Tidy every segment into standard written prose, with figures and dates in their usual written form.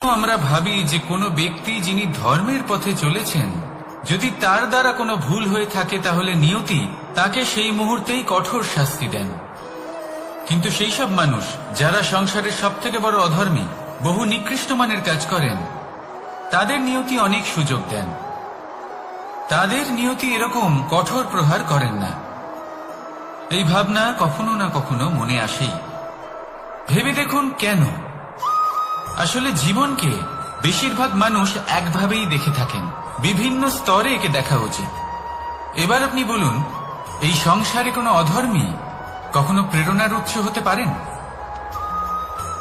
আমরা ভাবি যে কোনো ব্যক্তি যিনি ধর্মের পথে চলেছেন, যদি তার দ্বারা কোনো ভুল হয়ে থাকে তাহলে নিয়তি তাকে সেই মুহূর্তেই কঠোর শাস্তি দেন। কিন্তু সেই সব মানুষ যারা সংসারের সবথেকে বড় অধর্মী, বহু নিকৃষ্ট মানের কাজ করেন, তাদের নিয়তি অনেক সুযোগ দেন। তাদের নিয়তি এরকম কঠোর প্রহার করেন না। এই ভাবনা কখনো না কখনো মনে আসেই। ভেবে দেখুন কেন। আসলে জীবনকে বেশিরভাগ মানুষ একভাবেই দেখে থাকেন, বিভিন্ন স্তরে একে দেখা উচিত। এবার আপনি বলুন, এই সংসারে কোনো অধর্মী কখনো প্রেরণার উৎস হতে পারেন?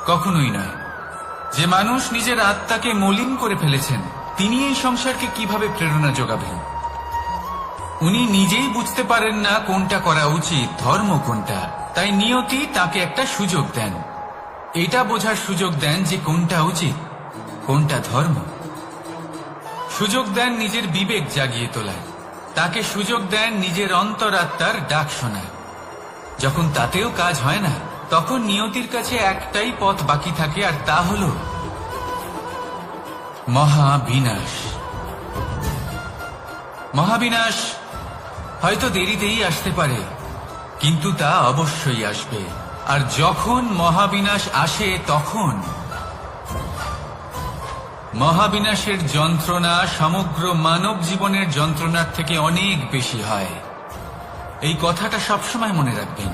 কখনোই নয়। যে মানুষ নিজের আত্মাকে মলিন করে ফেলেছেন, তিনি এই সংসারকে কিভাবে প্রেরণা যোগাবেন? উনি নিজেই বুঝতে পারেন না কোনটা করা উচিত, ধর্ম কোনটা। তাই নিয়তি তাকে একটা সুযোগ দেন, এটা বোঝার সুযোগ দেন যে কোনটা উচিত, কোনটা ধর্ম। সুযোগ দেন নিজের বিবেক জাগিয়ে তোলার, তাকে সুযোগ দেন নিজের অন্তরাত্মার ডাক শোনার। যখন তাতেও কাজ হয় না, তখন নিয়তির কাছে একটাই পথ বাকি থাকে, আর তা হল মহাবিনাশ। মহাবিনাশ হয়তো দেরিতেই আসতে পারে, কিন্তু তা অবশ্যই আসবে। আর যখন মহাবিনাশ আসে, তখন মহাবিনাশের যন্ত্রণা সমগ্র মানব জীবনের যন্ত্রণার থেকে অনেক বেশি হয়। এই কথাটা সবসময় মনে রাখবেন।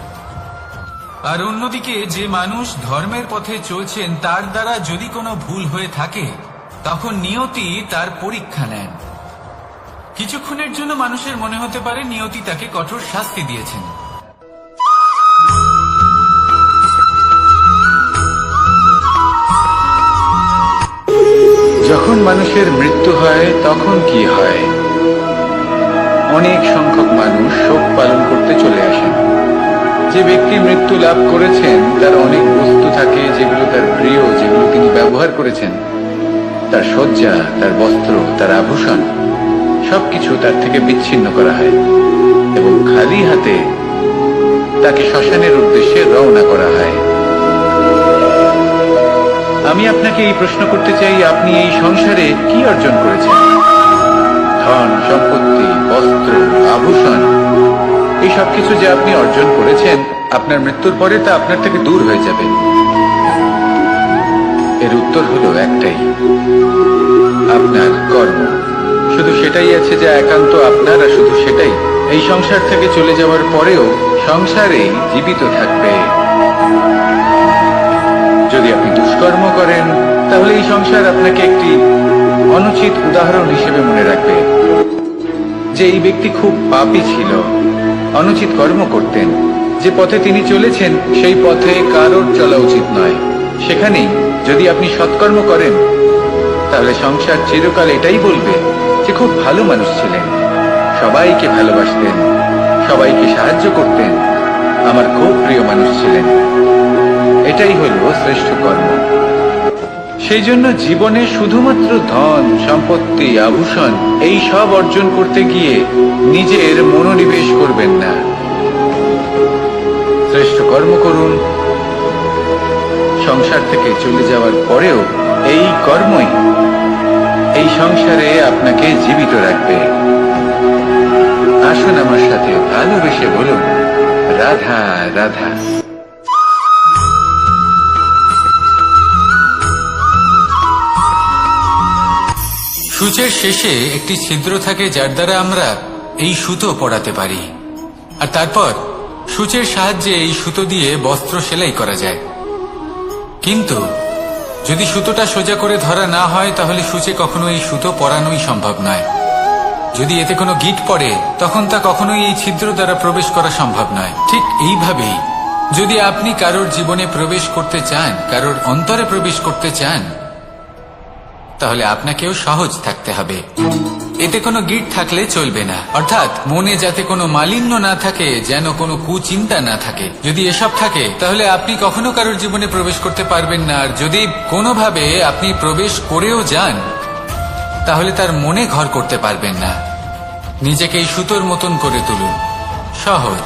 আর অন্যদিকে যে মানুষ ধর্মের পথে চলছেন, তার দ্বারা যদি কোনো ভুল হয়ে থাকে, তখন নিয়তি তার পরীক্ষা নেন। কিছুক্ষণের জন্য মানুষের মনে হতে পারে নিয়তি তাকে কঠোর শাস্তি দিয়েছেন। যখন মানুষের মৃত্যু হয় তখন কি হয়? অনেক সংখ্যক মানুষ শোক পালন করতে চলে আসেন। যে ব্যক্তি মৃত্যু লাভ করেছেন, তার অনেক বস্তু থাকে যেগুলো তার প্রিয়, যেগুলো তিনি ব্যবহার করেছেন। তার শয্যা, তার বস্ত্র, তার আভূষণ সবকিছু তার থেকে বিচ্ছিন্ন করা হয় এবং খালি হাতে তাকে শ্মশানের উদ্দেশ্যে রওনা করা হয়। আমি আপনাকে এই প্রশ্ন করতে চাই, আপনি এই সংসারে কি অর্জন করেছেন? ধন সম্পত্তি, বস্ত্র, আভূষণ, এই সবকিছু যে আপনি অর্জন করেছেন, আপনার মৃত্যুর পরে তা আপনার থেকে দূর হয়ে যাবে। এর উত্তর হলো একটাই, আপনার কর্ম। শুধু সেটাই আছে যা একান্ত আপনার, আর শুধু সেটাই এই সংসার থেকে চলে যাওয়ার পরেও সংসারেই জীবিত থাকবে। যদি আপনি দুষ্কর্ম করেন, তাহলে এই সংসার আপনাকে একটি অনুচিত উদাহরণ হিসেবে মনে রাখবে যে এই ব্যক্তি খুব পাপী ছিল, অনুচিত কর্ম করতেন। যে পথে তিনি চলেছেন, সেই পথে কারোর চলা উচিত নয়। সেখানেই যদি আপনি সৎকর্ম করেন, তাহলে সংসার চিরকাল এটাই বলবে যে খুব ভালো মানুষ ছিলেন, সবাইকে ভালোবাসতেন, সবাইকে সাহায্য করতেন, আমার খুব প্রিয় মানুষ ছিলেন। এটাই হলো শ্রেষ্ঠ কর্ম। সেই জন্য জীবনে শুধুমাত্র ধন সম্পত্তি, আভূষণ এই সব অর্জন করতে গিয়ে নিজের মনোনিবেশ করবেন না। শ্রেষ্ঠ কর্ম করুন। সংসার থেকে চলে যাওয়ার পরেও এই কর্মই এই সংসারে আপনাকে জীবিত রাখবে। আসুন আমার সাথে ভালোবেসে বলুন, রাধা রাধা। সূচের শেষে একটি ছিদ্র থাকে, যার দ্বারা আমরা এই সুতো পরাতে পারি। আর তারপর সূচের সাহায্যে এই সুতো দিয়ে বস্ত্র সেলাই করা যায়। কিন্তু যদি সুতোটা সোজা করে ধরা না হয়, তাহলে সূচে কখনো এই সুতো পরানোই সম্ভব নয়। যদি এতে কোনো গিঁট পড়ে, তখন তা কখনোই এই ছিদ্র দ্বারা প্রবেশ করা সম্ভব নয়। ঠিক এইভাবেই যদি আপনি কারোর জীবনে প্রবেশ করতে চান, কারোর অন্তরে প্রবেশ করতে চান, তাহলে আপনাকেও সহজ থাকতে হবে। এতে কোনো গিঁট থাকলে চলবে না, অর্থাৎ মনে যাতে কোনো মালিন্য না থাকে, যেন কোনো কুচিন্তা না থাকে। যদি এসব থাকে, তাহলে আপনি কখনো কারোর জীবনে প্রবেশ করতে পারবেন না। আর যদি কোনোভাবে আপনি প্রবেশ করেও যান, তাহলে তার মনে ঘর করতে পারবেন না। নিজেকে এই সুতোর মতন করে তুলুন, সহজ,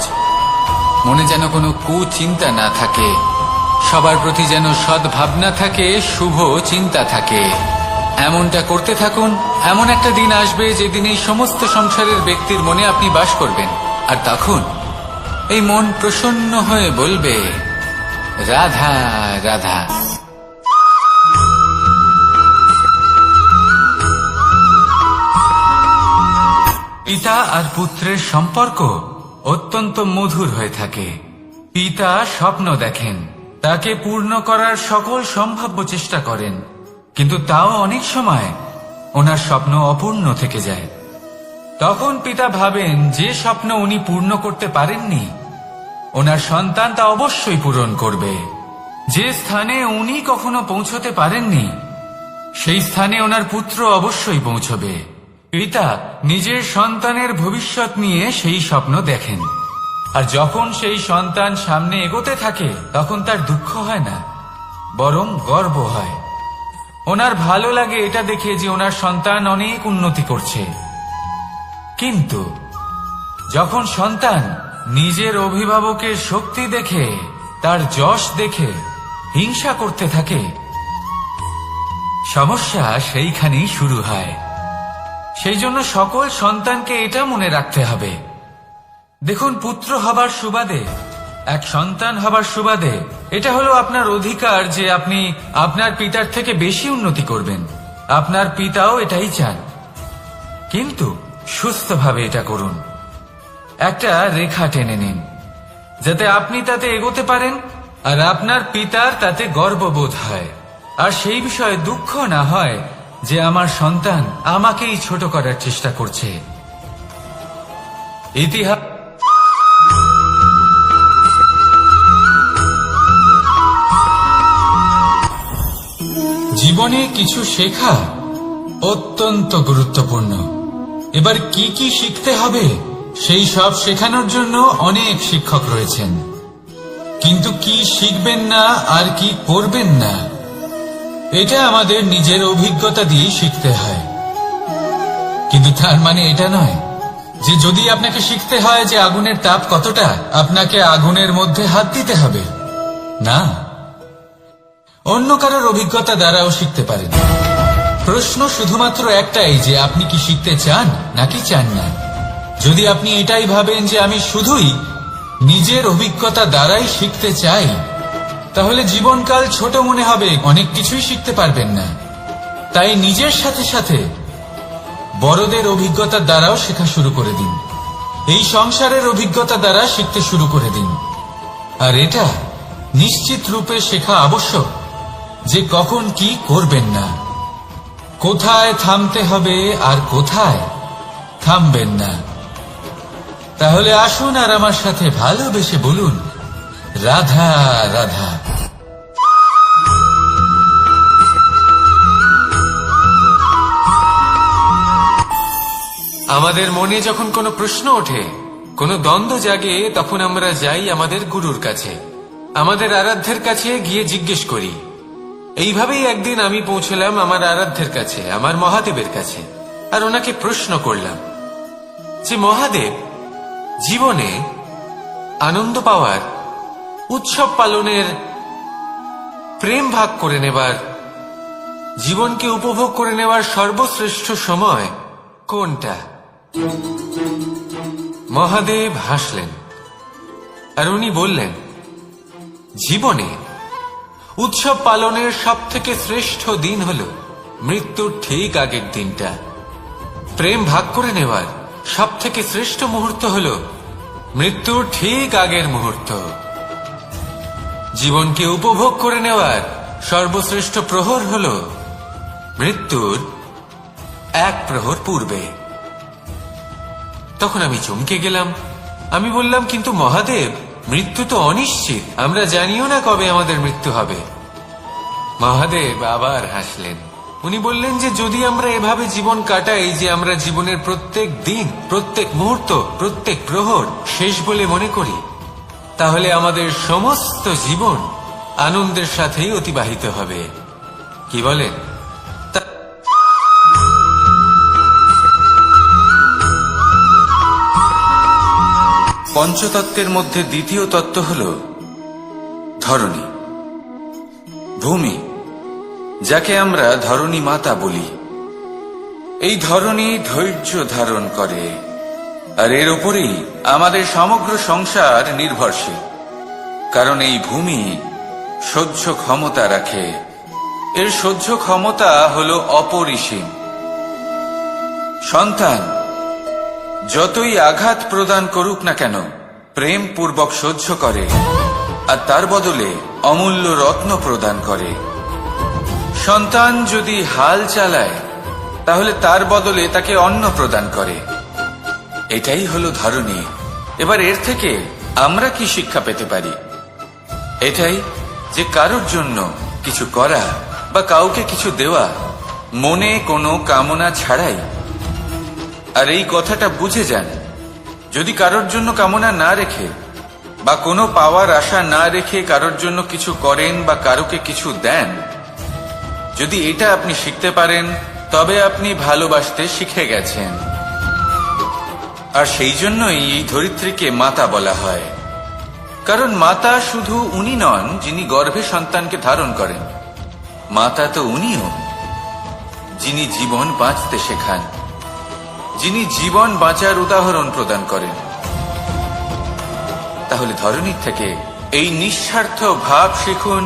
মনে যেন কোনো কুচিন্তা না থাকে, সবার প্রতি যেন সদ্ভাবনা থাকে, শুভ চিন্তা থাকে। এমনটা করতে থাকুন। এমন একটা দিন আসবে যেদিন এই সমস্ত সংসারের ব্যক্তির মনে আপনি বাস করবেন, আর তখন এই মন প্রসন্ন হয়ে বলবে, রাধা রাধা। পিতা আর পুত্রের সম্পর্ক অত্যন্ত মধুর হয়ে থাকে। পিতা স্বপ্ন দেখেন, তাকে পূর্ণ করার সকল সম্ভাব্য চেষ্টা করেন, কিন্তু তাও অনেক সময় ওনার স্বপ্ন অপূর্ণ থেকে যায়। তখন পিতা ভাবেন যে স্বপ্ন উনি পূর্ণ করতে পারেননি, ওনার সন্তান তা অবশ্যই পূরণ করবে। যে স্থানে উনি কখনো পৌঁছতে পারেননি, সেই স্থানে ওনার পুত্র অবশ্যই পৌঁছবে। পিতা নিজের সন্তানের ভবিষ্যৎ নিয়ে সেই স্বপ্ন দেখেন, আর যখন সেই সন্তান সামনে এগোতে থাকে তখন তার দুঃখ হয় না, বরং গর্ব হয়। ওনার ভালো লাগে এটা দেখে যে ওনার সন্তান অনেক উন্নতি করছে। কিন্তু যখন সন্তান নিজের অভিভাবকের শক্তি দেখে, তার যশ দেখে হিংসা করতে থাকে, সমস্যা সেইখানেই শুরু হয়। সেই জন্য সকল সন্তানকে এটা মনে রাখতে হবে, দেখুন, পুত্র হবার সুবাদে, এক সন্তান হবার সুবাদে এটা হলো আপনার অধিকার যে আপনি আপনার পিতার থেকে বেশি উন্নতি করবেন। আপনার পিতাও এটাই চান, কিন্তু সুস্থভাবে এটা করুন। একটা রেখা টেনে নিন যাতে আপনি তাতে এগোতে পারেন আর আপনার পিতার তাতে গর্ববোধ হয়, আর সেই বিষয়ে দুঃখ না হয় যে আমার সন্তান আমাকেই ছোট করার চেষ্টা করছে। ইতিহাস জীবনে কিছু শেখা অত্যন্ত গুরুত্বপূর্ণ। এবার কি কি শিখতে হবে সেই সব শেখানোর জন্য অনেক শিক্ষক রয়েছেন, কিন্তু কি শিখবেন না আর কি করবেন না এটা আমাদের নিজের অভিজ্ঞতা দিয়ে শিখতে হয়। কিন্তু তার মানে এটা নয় যে যদি আপনাকে শিখতে হয় যে আগুনের তাপ কতটা, আপনাকে আগুনের মধ্যে হাত দিতে হবে। না, অন্য কারোর অভিজ্ঞতা দ্বারাও শিখতে পারেন। প্রশ্ন শুধুমাত্র একটাই যে আপনি কি শিখতে চান নাকি চান না। যদি আপনি এটাই ভাবেন যে আমি শুধুই নিজের অভিজ্ঞতা দ্বারাই শিখতে চাই, তাহলে জীবনকাল ছোট মনে হবে, অনেক কিছুই শিখতে পারবেন না। তাই নিজের সাথে সাথে বড়দের অভিজ্ঞতা দ্বারাও শেখা শুরু করে দিন। এই সংসারের অভিজ্ঞতা দ্বারা শিখতে শুরু করে দিন। আর এটা নিশ্চিত রূপে শেখা আবশ্যক যে কখন কি করবেন না, কোথায় থামতে হবে আর কোথায় থামবেন না। তাহলে আসুন আর আমার সাথে ভালোবেসে বলুন, রাধা রাধা। আমাদের মনে যখন কোনো প্রশ্ন ওঠে, কোনো দ্বন্দ্ব জাগে, তখন আমরা যাই আমাদের গুরুর কাছে, আমাদের আরাধ্যের কাছে গিয়ে জিজ্ঞেস করি। এইভাবেই একদিন আমি পৌঁছলাম আমার আরাধ্যের কাছে, আমার মহাদেবের কাছে, আর ওনাকে প্রশ্ন করলাম যে মহাদেব, জীবনে আনন্দ পাওয়ার, উৎসব পালনের, প্রেম ভাগ করে নেবার, জীবনকে উপভোগ করে নেওয়ার সর্বশ্রেষ্ঠ সময় কোনটা? মহাদেব হাসলেন আর উনি বললেন, জীবনে উৎসব পালনের সব থেকে শ্রেষ্ঠ দিন হল মৃত্যুর ঠিক আগের দিনটা। প্রেম ভাগ করে নেওয়ার সব থেকে শ্রেষ্ঠ মুহূর্ত হল মৃত্যুর ঠিক আগের মুহূর্ত। জীবনকে উপভোগ করে নেওয়ার সর্বশ্রেষ্ঠ প্রহর হল মৃত্যুর এক প্রহর পূর্বে। তখন আমি চমকে গেলাম। আমি বললাম, কিন্তু মহাদেব, মৃত্যু তো অনিশ্চিত, আমরা জানিও না কবে আমাদের মৃত্যু হবে। মহাদেব আবার হাসলেন। উনি বললেন যে যদি আমরা এভাবে জীবন কাটাই যে আমরা জীবনের প্রত্যেক দিন, প্রত্যেক মুহূর্ত, প্রত্যেক প্রহর শেষ বলে মনে করি, তাহলে আমাদের সমস্ত জীবন আনন্দের সাথেই অতিবাহিত হবে। কি বলেন? পঞ্চতত্ত্বের মধ্যে দ্বিতীয় তত্ত্ব হল ধরণী। ভূমি, যাকে আমরা ধরণী মাতা বলি। এই ধরণী ধৈর্য ধারণ করে, আর এর উপরেই আমাদের সমগ্র সংসার নির্ভরশীল। কারণ এই ভূমি সহ্য ক্ষমতা রাখে, এর সহ্য ক্ষমতা হলো অপরিসীম। সন্তান যতই আঘাত প্রদান করুক না কেন, প্রেম পূর্বক সহ্য করে, আর তার বদলে অমূল্য রত্ন প্রদান করে। সন্তান যদি হাল চালায়, তাহলে তার বদলে তাকে অন্ন প্রদান করে। এটাই হলো ধরনী। এবার এর থেকে আমরা কি শিক্ষা পেতে পারি? এটাই যে কারোর জন্য কিছু করা বা কাউকে কিছু দেওয়া মনে কোনো কামনা ছাড়াই। আর এই কথাটা বুঝে যান, যদি কারোর জন্য কামনা না রেখে বা কোনো পাওয়ার আশা না রেখে কারোর জন্য কিছু করেন বা কারোকে কিছু দেন, যদি এটা আপনি শিখতে পারেন, তবে আপনি ভালোবাসতে শিখে গেছেন। আর সেই জন্যই এই ধরিত্রীকে মাতা বলা হয়। কারণ মাতা শুধু উনি নন যিনি গর্ভে সন্তানকে ধারণ করেন, মাতা তো উনিও যিনি জীবন বাঁচতে শেখান, যিনি জীবন বাঁচার উদাহরণ প্রদান করেন। তাহলে ধরণীর থেকে এই নিঃস্বার্থ ভাব শিখুন,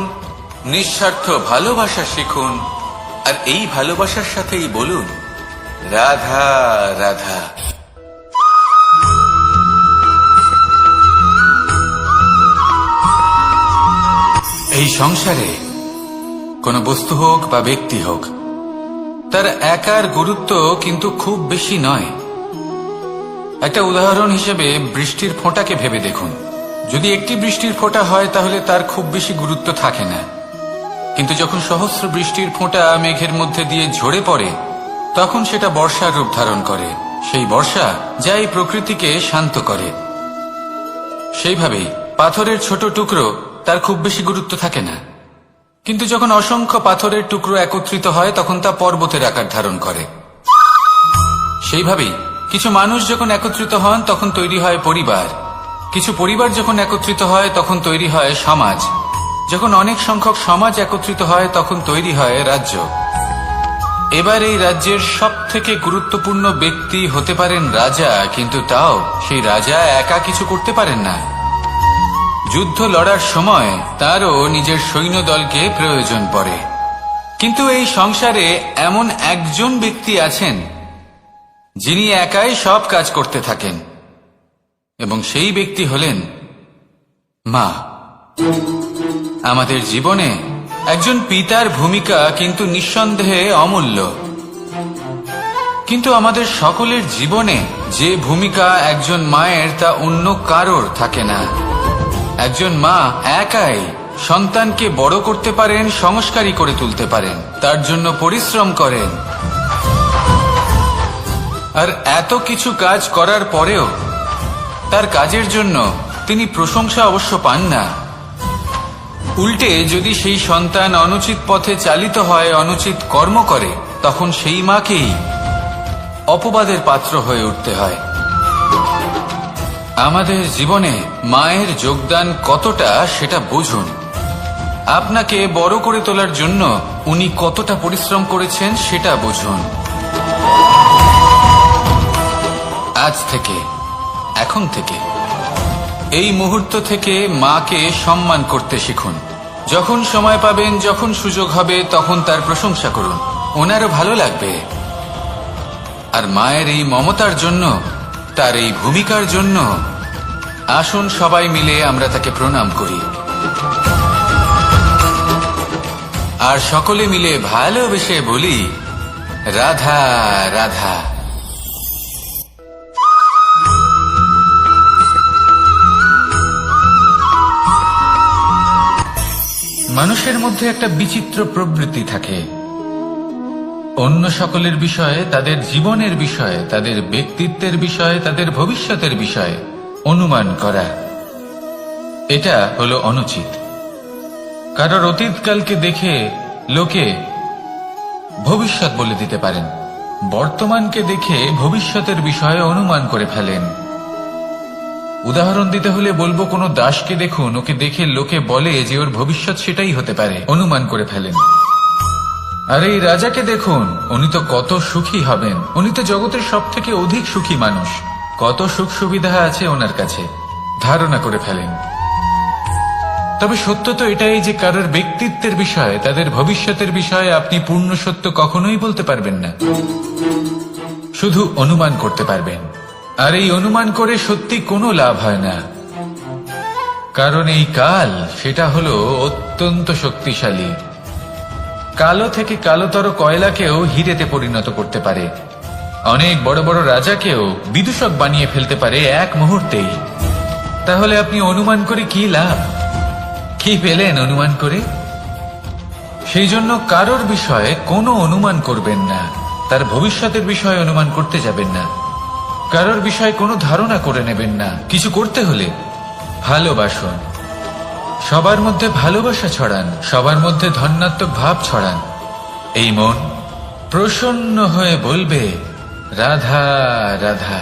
নিঃস্বার্থ ভালোবাসা শিখুন, আর এই ভালোবাসার সাথেই বলুন রাধা রাধা। এই সংসারে কোনো বস্তু হোক বা ব্যক্তি হোক, তার একার গুরুত্ব কিন্তু খুব বেশি নয়। একটা উদাহরণ হিসেবে বৃষ্টির ফোঁটাকে ভেবে দেখুন। যদি একটি বৃষ্টির ফোঁটা হয় তাহলে তার খুব বেশি গুরুত্ব থাকে না, কিন্তু যখন সহস্র বৃষ্টির ফোঁটা মেঘের মধ্যে দিয়ে ঝরে পড়ে, তখন সেটা বর্ষার রূপ ধারণ করে। সেই বর্ষা যা এই প্রকৃতিকে শান্ত করে। সেইভাবেই পাথরের ছোট টুকরো, তার খুব বেশি গুরুত্ব থাকে না, কিন্তু যখন অসংখ্য পাথরের টুকরো একত্রিত হয় তখন তা পর্বতের আকার ধারণ করে। সেইভাবেই কিছু মানুষ যখন একত্রিত হন তখন তৈরি হয় পরিবার, কিছু পরিবার যখন একত্রিত হয় তখন তৈরি হয় সমাজ, যখন অনেক সংখ্যক সমাজ একত্রিত হয় তখন তৈরি হয় রাজ্য। এবার এই রাজ্যের সব থেকে গুরুত্বপূর্ণ ব্যক্তি হতে পারেন রাজা, কিন্তু তাও সেই রাজা একা কিছু করতে পারেন না। যুদ্ধ লড়ার সময় তারও নিজের সৈন্যদলকে প্রয়োজন পড়ে। কিন্তু এই সংসারে এমন একজন ব্যক্তি আছেন যিনি একাই সব কাজ করতে থাকেন, এবং সেই ব্যক্তি হলেন মা। আমাদের জীবনে একজন পিতার ভূমিকা কিন্তু নিঃসন্দেহে অমূল্য, কিন্তু আমাদের সকলের জীবনে যে ভূমিকা একজন মায়ের তা অন্য কারোর থাকে না। একজন মা একাই সন্তানকে বড় করতে পারেন, সংস্কারী করে তুলতে পারেন, তার জন্য পরিশ্রম করেন। আর এত কিছু কাজ করার পরেও তার কাজের জন্য তিনি প্রশংসা অবশ্য পান না। উল্টে যদি সেই সন্তান অনুচিত পথে চালিত হয়, অনুচিত কর্ম করে, তখন সেই মাকেই অপবাদের পাত্র হয়ে উঠতে হয়। আমাদের জীবনে মায়ের যোগদান কতটা সেটা বুঝুন। আপনাকে বড় করে তোলার জন্য উনি কতটা পরিশ্রম করেছেন সেটা বুঝুন। আজ থেকে, এখন থেকে, এই মুহূর্ত থেকে মাকে সম্মান করতে শিখুন। যখন সময় পাবেন, যখন সুযোগ হবে, তখন তার প্রশংসা করুন, ওনারও ভালো লাগবে। আর মায়ের এই মমতার জন্য, তার এই ভূমিকার জন্য আসুন সবাই মিলে আমরা তাকে প্রণাম করি, আর সকলে মিলে ভালোবেসে বলি রাধা রাধা। মানুষের মধ্যে একটা বিচিত্র প্রবৃত্তি থাকে, অন্য সকলের বিষয়ে, তাদের জীবনের বিষয়ে, তাদের ব্যক্তিত্বের বিষয়ে, তাদের ভবিষ্যতের বিষয়ে অনুমান করা। এটা হলো অনুচিত। কারোর অতীতকালকে দেখে লোকে ভবিষ্যৎ বলে দিতে পারেন, বর্তমানকে দেখে ভবিষ্যতের বিষয়ে অনুমান করে ফেলেন। উদাহরণ দিতে হলে বলবো, কোনো দাসকে দেখুন, ওকে দেখে লোকে বলে যে ওর ভবিষ্যৎ সেটাই হতে পারে, অনুমান করে ফেলেন। আর এই রাজাকে দেখুন, উনি তো কত সুখী হবেন, উনি তো জগতের সব থেকে অধিক সুখী মানুষ, কত সুখ সুবিধা আছে ওনার কাছে, ধারণা করে ফেলেন। তবে সত্য তো এটাই যে কারোর ব্যক্তিত্বের বিষয়ে, তাদের ভবিষ্যতের বিষয়ে আপনি পূর্ণ সত্য কখনোই বলতে পারবেন না, শুধু অনুমান করতে পারবেন। আর এই অনুমান করে সত্যি কোনো লাভ হয় না, কারণ এই কাল সেটা হলো অত্যন্ত শক্তিশালী। কালো থেকে কালোতর কয়লাকেও হিরেতে পরিণত করতে পারে, অনেক বড় বড় রাজাকেও বিদূষক বানিয়ে ফেলতে পারে এক মুহূর্তেই। তাহলে আপনি অনুমান করে কি লাভ? কি পেলেন অনুমান করে? সেই জন্য কারোর বিষয়ে কোনো অনুমান করবেন না, তার ভবিষ্যতের বিষয়ে অনুমান করতে যাবেন না, কারোর বিষয়ে কোনো ধারণা করে নেবেন না। কিছু করতে হলে ভালোবাসুন, সবার মধ্যে ভালোবাসা ছড়ান, সবার মধ্যে ধন্যাত্মক ভাব ছড়ান। এই মন প্রসন্ন হয়ে বলবে, রাধা রাধা।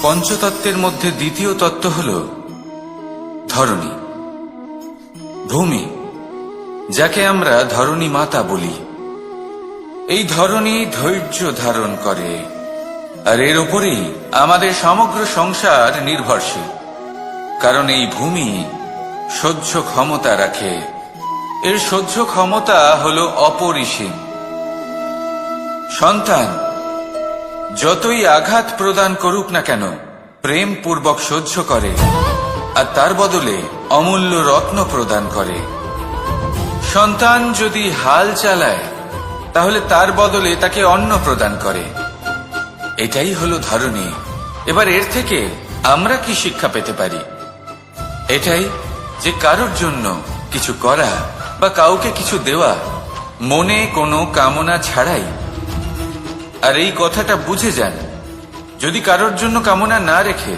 পঞ্চতত্ত্বের মধ্যে দ্বিতীয় তত্ত্ব হল ধরণী, ভূমি, যাকে আমরা ধরণী মাতা বলি। এই ধরণী ধৈর্য ধারণ করে, আর এর উপরেই আমাদের সমগ্র সংসার নির্ভরশীল। কারণ এই ভূমি সহ্য ক্ষমতা রাখে, এর সহ্য ক্ষমতা হল অপরিসীম। সন্তান যতই আঘাত প্রদান করুক না কেন, প্রেম পূর্বক সহ্য করে, আর তার বদলে অমূল্য রত্ন প্রদান করে। সন্তান যদি হাল চালায়, তাহলে তার বদলে তাকে অন্ন প্রদান করে। এটাই হলো ধরণী। এবার এর থেকে আমরা কি শিক্ষা পেতে পারি? এটাই যে কারোর জন্য কিছু করা বা কাউকে কিছু দেওয়া মনে কোনো কামনা ছাড়াই। আর এই কথাটা বুঝে যান, যদি কারোর জন্য কামনা না রেখে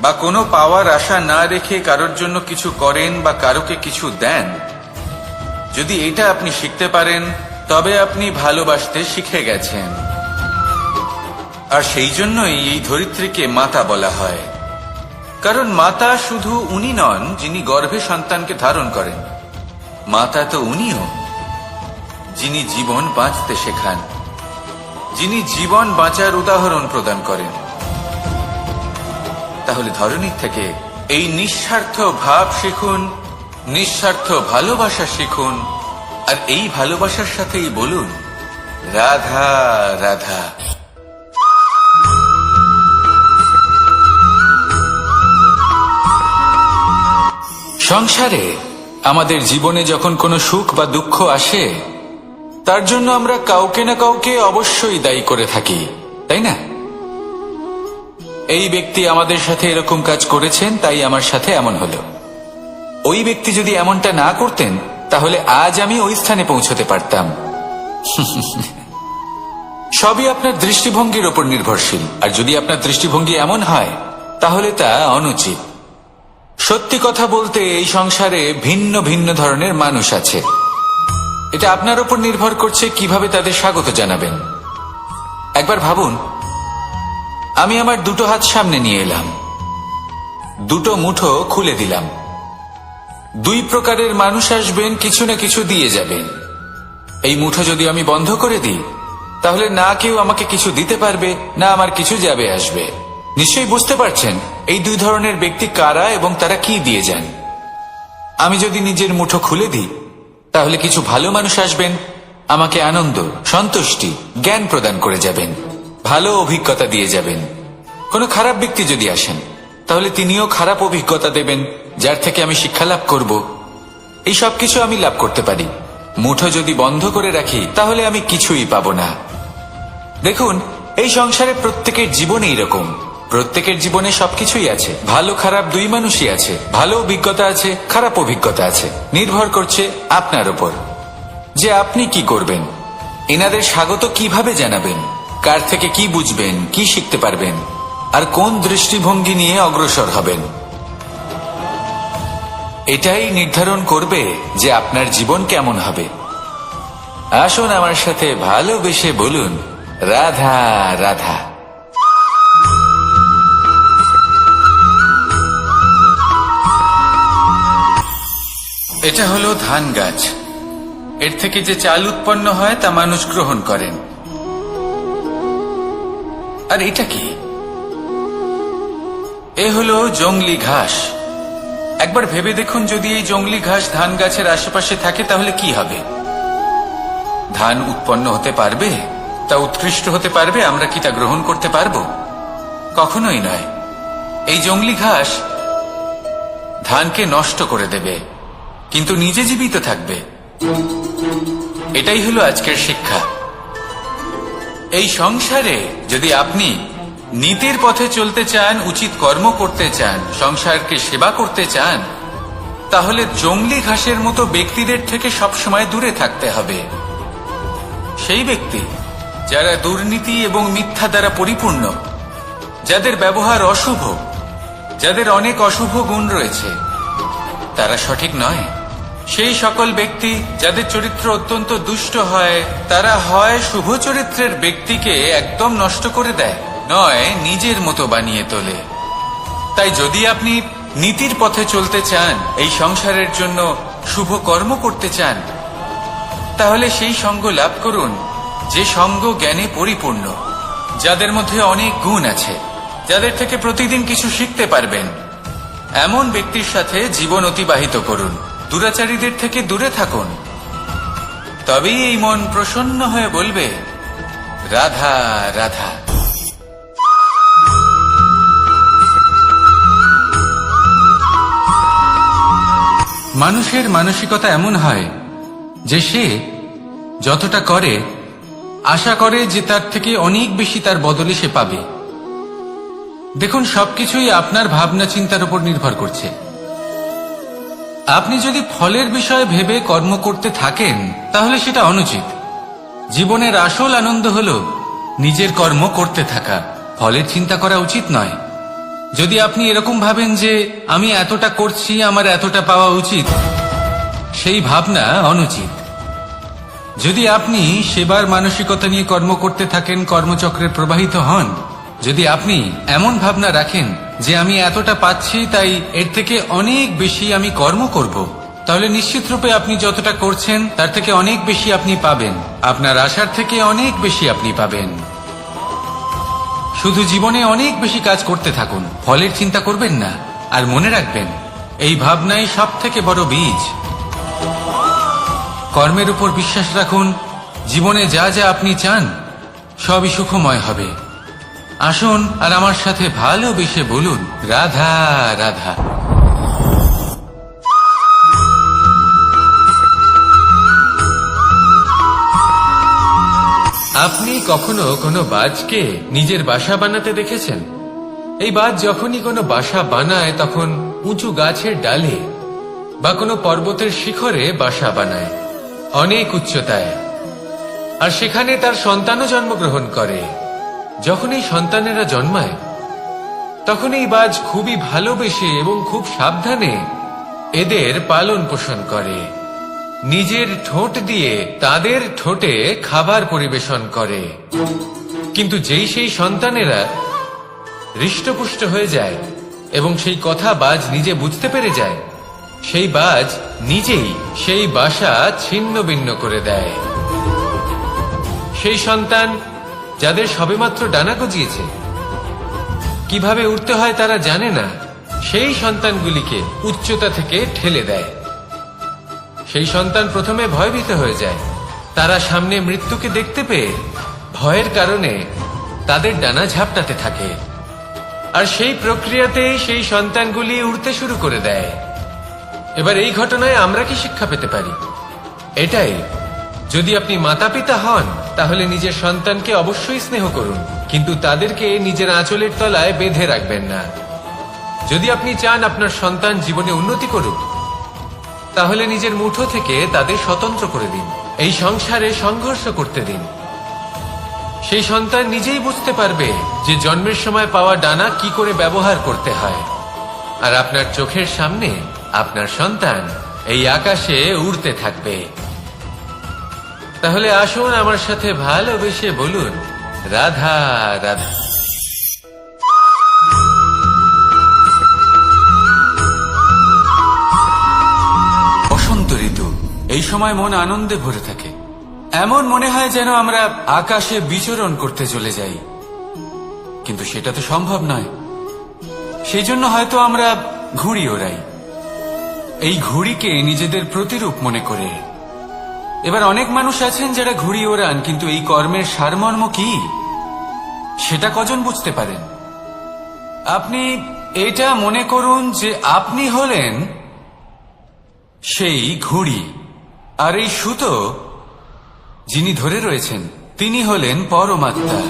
বা কোনো পাওয়ার আশা না রেখে কারোর জন্য কিছু করেন বা কারোকে কিছু দেন, যদি এটা আপনি শিখতে পারেন, তবে আপনি ভালোবাসতে শিখে গেছেন। আর সেই জন্যই এই ধরিত্রীকে মাতা বলা হয়। কারণ মাতা শুধু উনি নন যিনি গর্ভে সন্তানকে ধারণ করেন, মাতা তো উনিও যিনি জীবন বাঁচতে শেখান, যিনি জীবন বাঁচার উদাহরণ প্রদান করেন। তাহলে ধরণীর থেকে এই নিঃস্বার্থ ভাব শিখুন, নিঃস্বার্থ ভালোবাসা শিখুন, আর এই ভালোবাসার সাথেই বলুন, রাধা রাধা। সংসারে আমাদের জীবনে যখন কোনো সুখ বা দুঃখ আসে, তার জন্য আমরা কাউকে না কাউকে অবশ্যই দায়ী করে থাকি, তাই না? এই ব্যক্তি আমাদের সাথে এরকম কাজ করেছেন, তাই আমার সাথে এমন হলো। ওই ব্যক্তি যদি এমনটা না করতেন, তাহলে আজ আমি ওই স্থানে পৌঁছতে পারতাম। সবই আপনার দৃষ্টিভঙ্গির ওপর নির্ভরশীল। আর যদি আপনার দৃষ্টিভঙ্গি এমন হয়, তাহলে তা অনুচিত। সত্যি কথা বলতে, এই সংসারে ভিন্ন ভিন্ন ধরনের মানুষ আছে। এটা আপনার উপর নির্ভর করছে কিভাবে তাদের স্বাগত জানাবেন। একবার ভাবুন, আমি আমার দুটো হাত সামনে নিয়ে এলাম, দুটো মুঠো খুলে দিলাম। দুই প্রকারের মানুষ আসবেন, কিছু না কিছু দিয়ে যাবেন। এই মুঠো যদি আমি বন্ধ করে দিই, তাহলে না কেউ আমাকে কিছু দিতে পারবে, না আমার কিছু যাবে আসবে। নিশ্চয়ই বুঝতে পারছেন এই দুই ধরনের ব্যক্তি কারা এবং তারা কি দিয়ে যান। আমি যদি নিজের মুঠো খুলে দিই, তাহলে কিছু ভালো মানুষ আসবেন, আমাকে আনন্দ, সন্তুষ্টি, জ্ঞান প্রদান করে যাবেন, ভালো অভিজ্ঞতা দিয়ে যাবেন। কোনো খারাপ ব্যক্তি যদি আসেন, তাহলে তিনিও খারাপ অভিজ্ঞতা দেবেন, যার থেকে আমি শিক্ষা লাভ করব। এই সব কিছু আমি লাভ করতে পারি। মুঠো যদি বন্ধ করে রাখি, তাহলে আমি কিছুই পাবো না। দেখুন, এই সংসারে প্রত্যেকের জীবনে এরকম, প্রত্যেকের জীবনে সবকিছুই আছে, ভালো খারাপ দুই মানুষই আছে, ভালো অভিজ্ঞতা আছে, খারাপ অভিজ্ঞতা আছে। নির্ভর করছে আপনার উপর যে আপনি কি করবেন, এনাদের স্বাগত কিভাবে জানাবেন, কার থেকে কি বুঝবেন, কি শিখতে পারবেন, আর কোন দৃষ্টিভঙ্গি নিয়ে অগ্রসর হবেন। এটাই নির্ধারণ করবে যে আপনার জীবন কেমন হবে। আসুন আমার সাথে ভালোবেসে বলুন, রাধা রাধা। এটা হলো ধান গাছ। এর থেকে যে চাল উৎপন্ন হয় তা মানুষ গ্রহণ করেন। আর এটা কি? এ হলো জংলি ঘাস। একবার ভেবে দেখুন, যদি এই জংলি ঘাস ধান গাছের আশেপাশে থাকে তাহলে কি হবে? ধান উৎপন্ন হতে পারবে? তা উৎকৃষ্ট হতে পারবে? আমরা কি তা গ্রহণ করতে পারবো? কখনোই নয়। এই জংলি ঘাস ধানকে নষ্ট করে দেবে, কিন্তু নিজে জীবিত থাকবে। এটাই হলো আজকের শিক্ষা। এই সংসারে যদি আপনি নীতির পথে চলতে চান, উচিত কর্ম করতে চান, সংসারকে সেবা করতে চান, তাহলে জংলি ঘাসের মতো ব্যক্তিদের থেকে সবসময় দূরে থাকতে হবে। সেই ব্যক্তি যারা দুর্নীতি এবং মিথ্যা দ্বারা পরিপূর্ণ, যাদের ব্যবহার অশুভ, যাদের অনেক অশুভ গুণ রয়েছে, তারা সঠিক নয়। সেই সকল ব্যক্তি যাদের চরিত্র অত্যন্ত দুষ্ট হয়, তারা হয় শুভ চরিত্রের ব্যক্তিকে একদম নষ্ট করে দেয়, নয় নিজের মতো বানিয়ে তোলে। তাই যদি আপনি নীতির পথে চলতে চান, এই সংসারের জন্য শুভ কর্ম করতে চান, তাহলে সেই সঙ্গ লাভ করুন যে সঙ্গ জ্ঞানে পরিপূর্ণ, যাদের মধ্যে অনেক গুণ আছে, যাদের থেকে প্রতিদিন কিছু শিখতে পারবেন। এমন ব্যক্তির সাথে জীবন অতিবাহিত করুন। দুরাচারীদের থেকে দূরে থাকুন। তবেই এই মন প্রসন্ন হয়ে বলবে, রাধা রাধা। মানুষের মানসিকতা এমন হয় যে সে যতটা করে আশা করে যে তার থেকে অনেক বেশি তার বদলে সে পাবে। দেখুন, সবকিছুই আপনার ভাবনা চিন্তার উপর নির্ভর করছে। আপনি যদি ফলের বিষয়ে ভেবে কর্ম করতে থাকেন তাহলে সেটা অনুচিত। জীবনের আসল আনন্দ হলো নিজের কর্ম করতে থাকা, ফলের চিন্তা করা উচিত নয়। যদি আপনি এরকম ভাবেন যে আমি এতটা করছি, আমার এতটা পাওয়া উচিত, সেই ভাবনা অনুচিত। যদি আপনি সেবার মানসিকতা নিয়ে কর্ম করতে থাকেন, কর্মচক্রে প্রবাহিত হন, যদি আপনি এমন ভাবনা রাখেন যে আমি এতটা পাচ্ছি তাই এর থেকে অনেক বেশি আমি কর্ম করব, তাহলে নিশ্চিত রূপে আপনি যতটা করছেন তার থেকে অনেক বেশি আপনি পাবেন। আপনার আশার থেকে অনেক বেশি আপনি পাবেন। শুধু জীবনে অনেক বেশি কাজ করতে থাকুন, ফলের চিন্তা করবেন না। আর মনে রাখবেন, এই ভাবনাই সব থেকে বড় বীজ। কর্মের উপর বিশ্বাস রাখুন। জীবনে যা যা আপনি চান সবই সুখময় হবে। আসুন আর আমার সাথে ভালোবেসে বলুন, রাধা রাধা। আপনি কখনো কোনো বাজকে নিজের বাসা বানাতে দেখেছেন? এই বাজ যখনই কোনো বাসা বানায় তখন উঁচু গাছের ডালে বা কোনো পর্বতের শিখরে বাসা বানায়, অনেক উচ্চতায়। আর সেখানে তার সন্তানও জন্মগ্রহণ করে। যখন এই সন্তানেরা জন্মায় তখন এই বাজ খুবই ভালোবেসে এবং খুব সাবধানে এদের পালন পোষণ করে। নিজের ঠোঁট দিয়ে তাদের ঠোঁটে খাবার পরিবেশন করে। কিন্তু যেই সেই সন্তানেরা হৃষ্টপুষ্ট হয়ে যায় এবং সেই কথা বাজ নিজে বুঝতে পেরে যায়, সেই বাজ নিজেই সেই বাসা ছিন্ন ভিন্ন করে দেয়। সেই সন্তান যাদের সবেমাত্র ডানা গজিয়েছে, কিভাবে উঠতে হয় তারা জানে না, সেই সন্তানগুলিকে উচ্চতা থেকে ঠেলে দেয়। সেই সন্তান প্রথমে ভয়ভীত হয়ে যায়। তারা সামনে মৃত্যুকে দেখতে পেয়ে ভয়ের কারণে তাদের ডানা ঝাপটাতে থাকে। আর সেই প্রক্রিয়াতে সেই সন্তানগুলি উড়তে শুরু করে দেয়। এবার এই ঘটনায় আমরা কি শিক্ষা পেতে পারি? এটাই, যদি আপনি মাতা পিতা হন তাহলে নিজের সন্তানকে অবশ্যই স্নেহ করুন, কিন্তু তাদেরকে নিজের আঁচলের তলায় বেঁধে রাখবেন না। যদি আপনি চান আপনার সন্তান জীবনে উন্নতি করুক, তাহলে নিজের মুঠো থেকে তাদের স্বতন্ত্র করে দিন। এই সংসারে সংঘর্ষ করতে দিন। সেই সন্তান নিজেই বুঝতে পারবে যে জন্মের সময় পাওয়া ডানা কি করে ব্যবহার করতে হয়। আর আপনার চোখের সামনে আপনার সন্তান এই আকাশে উড়তে থাকবে। তাহলে আসুন আমার সাথে ভালোবেসে বলুন, রাধা রাধা। বসন্ত ঋতু, এই সময় মন আনন্দে ভরে থাকে। এমন মনে হয় যেন আমরা আকাশে বিচরণ করতে চলে যাই, কিন্তু সেটা তো সম্ভব নয়। সেই জন্য হয়তো আমরা ঘুড়ি ওড়াই, এই ঘুড়িকে নিজেদের প্রতিরূপ মনে করে। এবার অনেক মানুষ আছেন যারা ঘুড়ি ওড়ান, কিন্তু এই কর্মের সারমর্ম কি সেটা কজন বুঝতে পারেন? আপনি এটা মনে করুন যে আপনি হলেন সেই ঘুড়ি, আর এই সুতো যিনি ধরে রয়েছেন তিনি হলেন পরমাত্মা।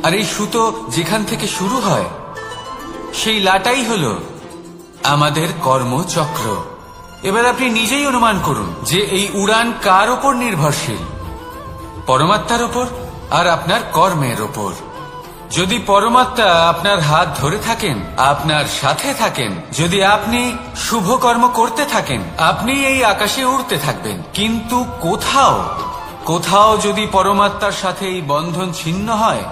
আর এই সুতো যেখান থেকে শুরু হয় সেই লাটাই হল আমাদের কর্মচক্র। এবার আপনি নিজেই অনুমান করুন যে এই উড়ান কার ওপর নির্ভরশীল, পরমাত্মার ওপর আর আপনার কর্মের ওপর। যদি পরমাত্মা আপনার হাত ধরে থাকেন, আপনার সাথে থাকেন, যদি আপনি শুভ কর্ম করতে থাকেন, আপনি এই আকাশে উড়তে থাকবেন। কিন্তু কোথাও কোথাও যদি পরমাত্মার সাথে এই বন্ধন ছিন্ন হয়,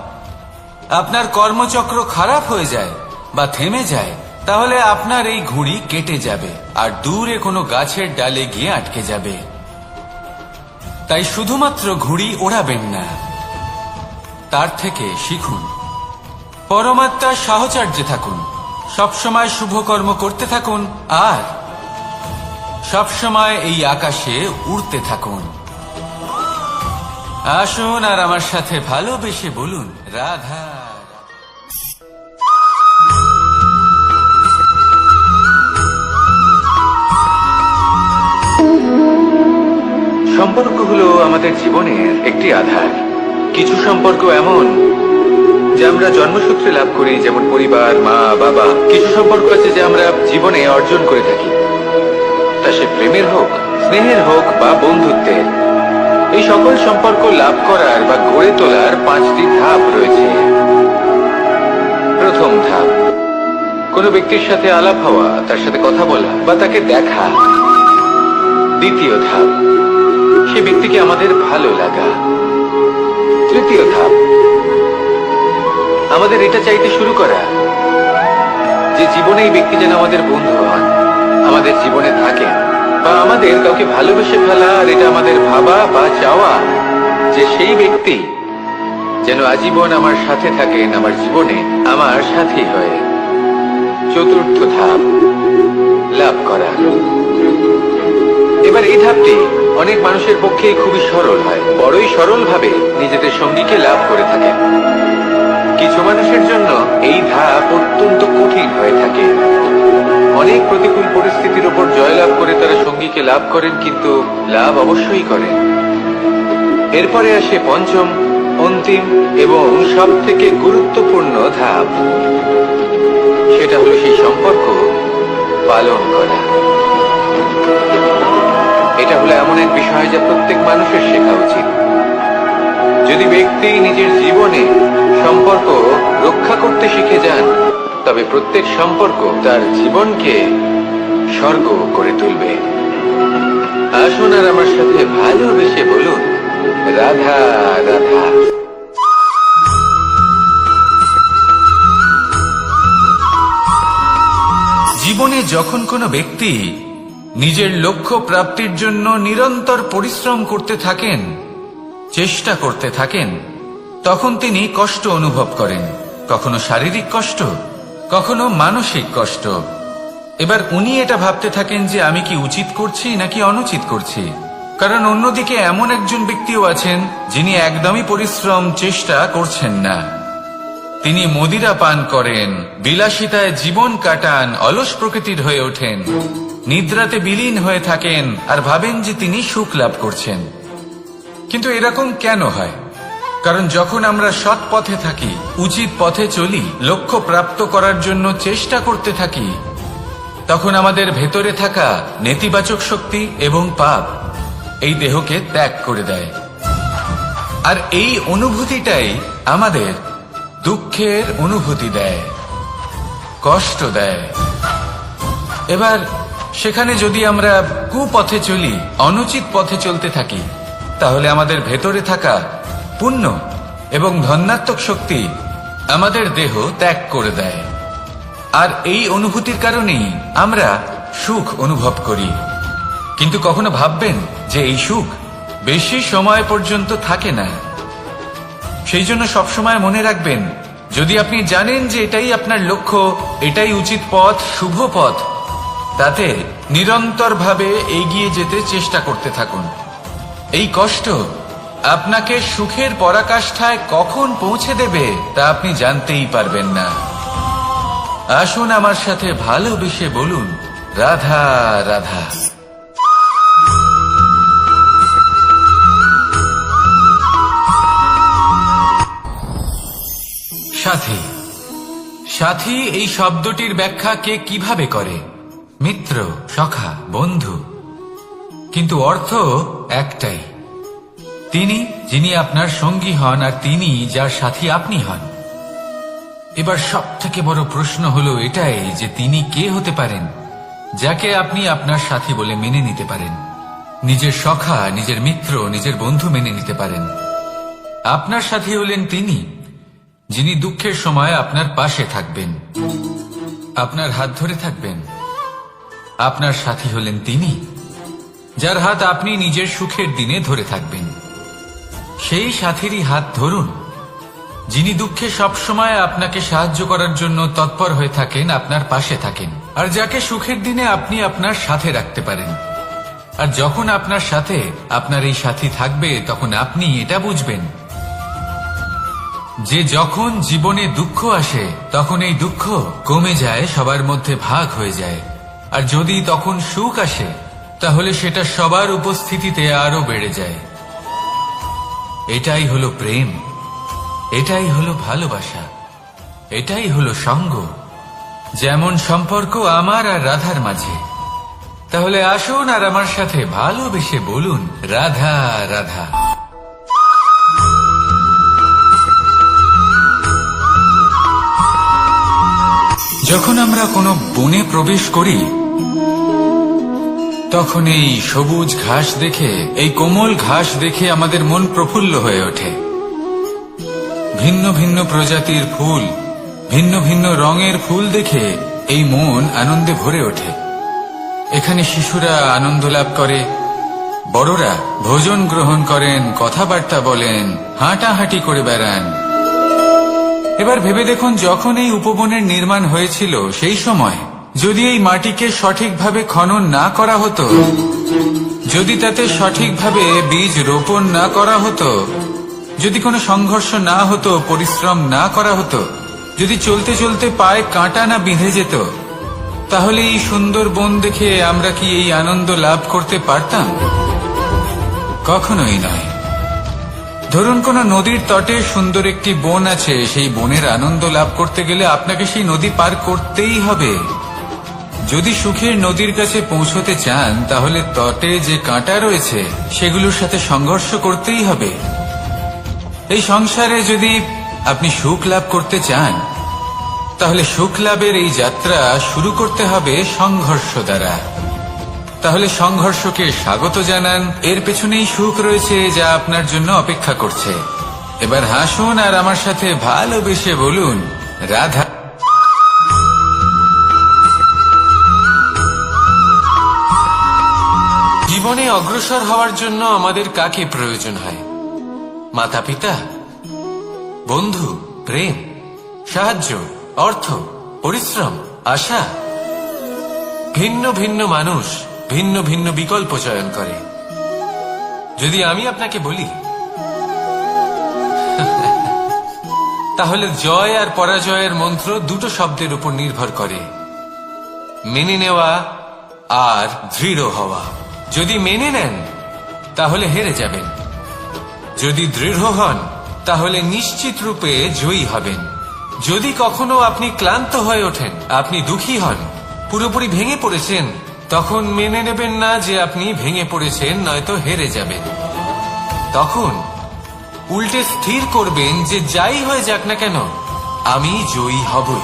আপনার কর্মচক্র খারাপ হয়ে যায় বা থেমে যায়, তাহলে আপনার এই ঘুড়ি কেটে যাবে আর দূরে কোনো গাছের ডালে গিয়ে আটকে যাবে। তাই শুধুমাত্র ঘুড়ি ওড়াবেন না, তার থেকে শিখুন, পরমাত্মার সাহচর্যে থাকুন, সবসময় শুভ কর্ম করতে থাকুন আর সবসময় এই আকাশে উড়তে থাকুন। আসুন আর আমার সাথে ভালোবেসে বলুন, রাধা। সম্পর্ক হলো আমাদের জীবনের একটি আধার। কিছু সম্পর্ক এমন যে আমরা জন্মসূত্রে লাভ করি, যেমন পরিবার, মা, বাবা। কিছু সম্পর্ক আছে যে আমরা জীবনে অর্জন করে থাকি, তা সে প্রেমের হোক, স্নেহের হোক বা বন্ধুত্বের। এই সকল সম্পর্ক লাভ করার বা গড়ে তোলার 5টি ধাপ রয়েছে। প্রথম ধাপ, কোনো ব্যক্তির সাথে আলাপ হওয়া, তার সাথে কথা বলা বা তাকে দেখা। দ্বিতীয় ধাপ, সে ব্যক্তিকে আমাদের ভালো লাগা। তৃতীয় ধাপ, আমাদের এটা চাইতে শুরু করা যে জীবনে এই ব্যক্তি যেন আমাদের বন্ধু হন, আমাদের জীবনে থাকেন, বা আমাদের কাউকে ভালোবেসে ফেলা। আর এটা আমাদের ভাবা বা চাওয়া যে সেই ব্যক্তি যেন আজীবন আমার সাথে থাকেন, আমার জীবনে আমার সাথী হয়ে। চতুর্থ ধাপ, লাভ করা। এবার এই ধাপটি অনেক মানুষের পক্ষে খুবই সরল হয়, বড়ই সরল ভাবে নিজেদের সঙ্গীকে লাভ করে থাকেন। কিছু মানুষের জন্য এই ধাপ অত্যন্ত কঠিন হয়ে থাকে। অনেক প্রতিকূল পরিস্থিতির উপর জয়লাভ করে তারা সঙ্গীকে লাভ করেন, কিন্তু লাভ অবশ্যই করেন। এরপরে আসে পঞ্চম, অন্তিম এবং সব থেকে গুরুত্বপূর্ণ ধাপ। সেটা হলো সেই সম্পর্ক পালন করা। এটা হলো এমন এক বিষয় যা প্রত্যেক মানুষের শেখা উচিত। যদি ব্যক্তি নিজের জীবনে সম্পর্ক রক্ষা করতে শিখে যান, তবে প্রত্যেক সম্পর্ক তার জীবনকে স্বর্গ করে তুলবে। আসুন আর আমার সাথে ভালোবেসে বলুন, রাধা রাধা। জীবনে যখন কোনো ব্যক্তি নিজের লক্ষ্য প্রাপ্তির জন্য নিরন্তর পরিশ্রম করতে থাকেন, চেষ্টা করতে থাকেন, তখন তিনি কষ্ট অনুভব করেন, কখনো শারীরিক কষ্ট, কখনো মানসিক কষ্ট। এবার উনি এটা ভাবতে থাকেন যে আমি কি উচিত করছি নাকি অনুচিত করছি। কারণ অন্যদিকে এমন একজন ব্যক্তিও আছেন যিনি একদমই পরিশ্রম চেষ্টা করছেন না। তিনি মদিরা পান করেন, বিলাসিতায় জীবন কাটান, অলস প্রকৃতির হয়ে ওঠেন, নিদ্রাতে বিলীন হয়ে থাকেন আর ভাবেন যে তিনি সুখ লাভ করছেন। কিন্তু এরকম কেন হয়? কারণ যখন আমরা সৎ পথে থাকি, উচিত পথে চলি, লক্ষ্য প্রাপ্ত করার জন্য চেষ্টা করতে থাকি, তখন আমাদের ভেতরে থাকা নেতিবাচক শক্তি এবং পাপ এই দেহকে ত্যাগ করে দেয়। আর এই অনুভূতিটাই আমাদের দুঃখের অনুভূতি দেয়, কষ্ট দেয়। এবার সেখানে যদি আমরা কুপথে চলি, অনুচিত পথে চলতে থাকি, তাহলে আমাদের ভেতরে থাকা পুণ্য এবং ধনাত্মক শক্তি আমাদের দেহ ত্যাগ করে দেয়। আর এই অনুভূতির কারণেই আমরা সুখ অনুভব করি। কিন্তু কখনো ভাববেন যে এই সুখ বেশি সময় পর্যন্ত থাকে না। সেই জন্য সবসময় মনে রাখবেন, যদি আপনি জানেন যে এটাই আপনার লক্ষ্য, এটাই উচিত পথ, শুভ পথ, তাতে নিরন্তরভাবে এগিয়ে যেতে চেষ্টা করতে থাকুন। এই কষ্ট আপনাকে সুখের পরাকাষ্ঠায় কখন পৌঁছে দেবে তা আপনি জানতেই পারবেন না। আসুন আমার সাথে ভালোবেসে বলুন, রাধা রাধা। সাথী। সাথী এই শব্দটির ব্যাখ্যা কে কিভাবে করে? মিত্র, সখা, বন্ধু। কিন্তু অর্থ একটাই, তিনি যিনি আপনার সঙ্গী হন আর তিনি যার সাথী আপনি হন। এবার সব থেকে বড় প্রশ্ন হলো এটাই যে তিনি কে হতে পারেন যাকে আপনি আপনার সাথী বলে মেনে নিতে পারেন, নিজের সখা, নিজের মিত্র, নিজের বন্ধু মেনে নিতে পারেন। আপনার সাথী হলেন তিনি যিনি দুঃখের সময় আপনার পাশে থাকবেন, আপনার হাত ধরে থাকবেন। আপনার সাথী হলেন তিনি যার হাত আপনি নিজের সুখের দিনে ধরে থাকবেন। সেই সাথীরই হাত ধরুন যিনি দুঃখে সবসময় আপনাকে সাহায্য করার জন্য তৎপর হয়ে থাকেন, আপনার পাশে থাকেন, আর যাকে সুখের দিনে আপনি আপনার সাথে রাখতে পারেন। আর যখন আপনার সাথে আপনার এই সাথী থাকবে তখন আপনি এটা বুঝবেন যে যখন জীবনে দুঃখ আসে তখন এই দুঃখ কমে যায়, সবার মধ্যে ভাগ হয়ে যায়। আর যদি তখন সুখ আসে তাহলে সেটা সবার উপস্থিতিতে আরো বেড়ে যায়। এটাই হলো প্রেম, এটাই হলো ভালোবাসা, এটাই হলো সঙ্গ। যেমন সম্পর্ক আমার আর রাধার মাঝে। তাহলে আসুন আর আমার সাথে ভালোবেসে বলুন, রাধা রাধা। যখন আমরা কোনো বনে প্রবেশ করি তখন এই সবুজ ঘাস দেখে, এই কোমল ঘাস দেখে আমাদের মন প্রফুল্ল হয়ে ওঠে। ভিন্ন ভিন্ন প্রজাতির ফুল, ভিন্ন ভিন্ন রঙের ফুল দেখে এই মন আনন্দে ভরে ওঠে। এখানে শিশুরা আনন্দ লাভ করে, বড়রা ভোজন গ্রহণ করেন, কথাবার্তা বলেন, হাঁটাহাঁটি করে বেড়ান। এবার ভেবে দেখুন, যখন এই উপবনের নির্মাণ হয়েছিল সেই সময় যদি এই মাটিকে সঠিকভাবে খনন না করা হতো, যদি তাতে সঠিকভাবে বীজ রোপণ না করা হতো, যদি কোনো সংঘর্ষ না হতো, পরিশ্রম না করা হতো, যদি চলতে চলতে পায়ে কাঁটা না বিঁধে যেত, তাহলে এই সুন্দর বন দেখে আমরা কি এই আনন্দ লাভ করতে পারতাম? কখনোই নয়। ধরুন কোনো নদীর তটে সুন্দর একটি বন আছে, সেই বনের আনন্দ লাভ করতে গেলে আপনাকে সেই নদী পার করতেই হবে। যদি সুখের নদীর কাছে পৌঁছতে চান তাহলে তটে যে কাঁটা রয়েছে সেগুলোর সাথে সংঘর্ষ করতেই হবে। এই সংসারে যদি আপনি সুখ লাভ করতে চান তাহলে সুখ লাভের এই যাত্রা শুরু করতে হবে সংঘর্ষ দ্বারা। তাহলে সংঘর্ষকে স্বাগত জানান, এর পেছনেই সুখ রয়েছে যা আপনার জন্য অপেক্ষা করছে। এবার হাসুন আর আমার সাথে ভালোবেসে বলুন, রাধা। জীবনে অগ্রসর হওয়ার জন্য আমাদের কাকে প্রয়োজন হয়? মাতা পিতা, বন্ধু, প্রেম, সাহায্য, অর্থ, পরিশ্রম, আশা। ভিন্ন ভিন্ন মানুষ ভিন্ন ভিন্ন বিকল্প চয়ন করে। যদি আমি আপনাকে বলি তাহলে জয় আর পরাজয়ের মন্ত্র দুটো শব্দের উপর নির্ভর করে, মেনে নেওয়া আর দৃঢ় হওয়া। যদি মেনে নেন তাহলে হেরে যাবেন, যদি দৃঢ় হন তাহলে নিশ্চিত রূপে জয়ী হবেন। যদি কখনো আপনি ক্লান্ত হয়ে ওঠেন, আপনি দুঃখী হন, পুরোপুরি ভেঙে পড়েছেন, তখন মেনে নেবেন না যে আপনি ভেঙে পড়েছেন, নয়তো হেরে যাবেন। তখন উল্টে স্থির করবেন যে যাই হয়ে যাক না কেন আমি জয়ী হবই।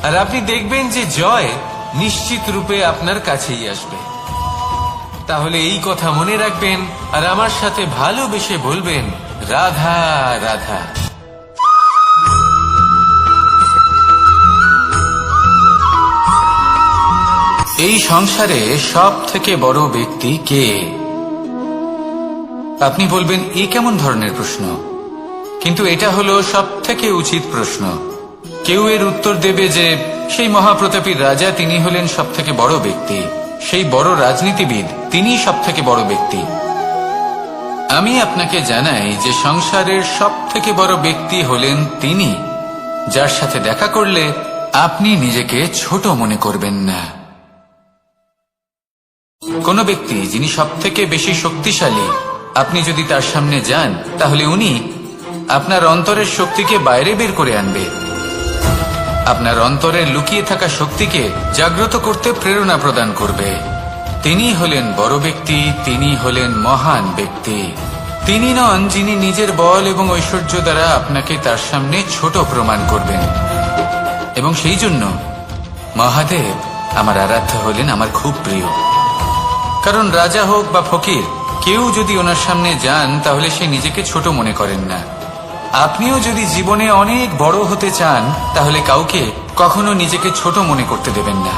আর আপনি দেখবেন যে জয় নিশ্চিত রূপে আপনার কাছেই আসবে। তাহলে এই কথা মনে রাখবেন আর আমার সাথে ভালোবেসে বলবেন, রাধা রাধা। এই সংসারে সব থেকে বড় ব্যক্তি কে? আপনি বলবেন, এ কেমন ধরনের প্রশ্ন? কিন্তু এটা হলো সব থেকে উচিত প্রশ্ন। কেউ এর উত্তর দেবে যে সেই মহাপ্রতাপী রাজা, তিনি হলেন সব থেকে বড় ব্যক্তি, সেই বড় রাজনীতিবিদ, তিনি সব থেকে বড় ব্যক্তি। আমি আপনাকে জানাই যে সংসারের সব থেকে বড় ব্যক্তি হলেন তিনি, যার সাথে দেখা করলে আপনি নিজেকে ছোট মনে করবেন না। কোন ব্যক্তি যিনি সব থেকে বেশি শক্তিশালী, আপনি যদি তার সামনে যান তাহলে উনি আপনার অন্তরের শক্তিকে বাইরে বের করে আনবে, আপনার অন্তরের লুকিয়ে থাকা শক্তিকে জাগ্রত করতে প্রেরণা প্রদান করবে। তিনি হলেন বড় ব্যক্তি, তিনি হলেন মহান ব্যক্তি। তিনি নন যিনি নিজের বল এবং ঐশ্বর্য দ্বারা আপনাকে তার সামনে ছোট প্রমাণ করবেন। এবং সেই জন্য মহাদেব আমার আরাধ্য হলেন আমার খুব প্রিয়। কারণ রাজা হোক বা ফকির, কেউ যদি ওনার সামনে যান তাহলে সে নিজেকে ছোট মনে করেন না। আপনিও যদি জীবনে অনেক বড় হতে চান তাহলে কাউকে কখনো নিজেকে ছোট মনে করতে দেবেন না।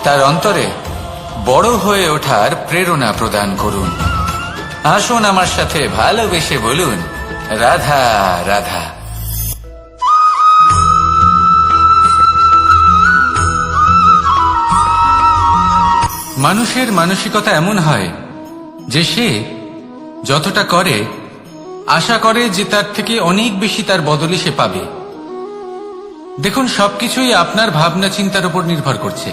তার অন্তরে বড় হয়ে ওঠার প্রেরণা প্রদান করুন। আসুন আমার সাথে ভালোবেসে বলুন, রাধা রাধা। মানুষের মানসিকতা এমন হয় যে সে যতটা করে আশা করে যে তার থেকে অনেক বেশি তার বদলে সে পাবে। দেখুন, সবকিছুই আপনার ভাবনা চিন্তার উপর নির্ভর করছে।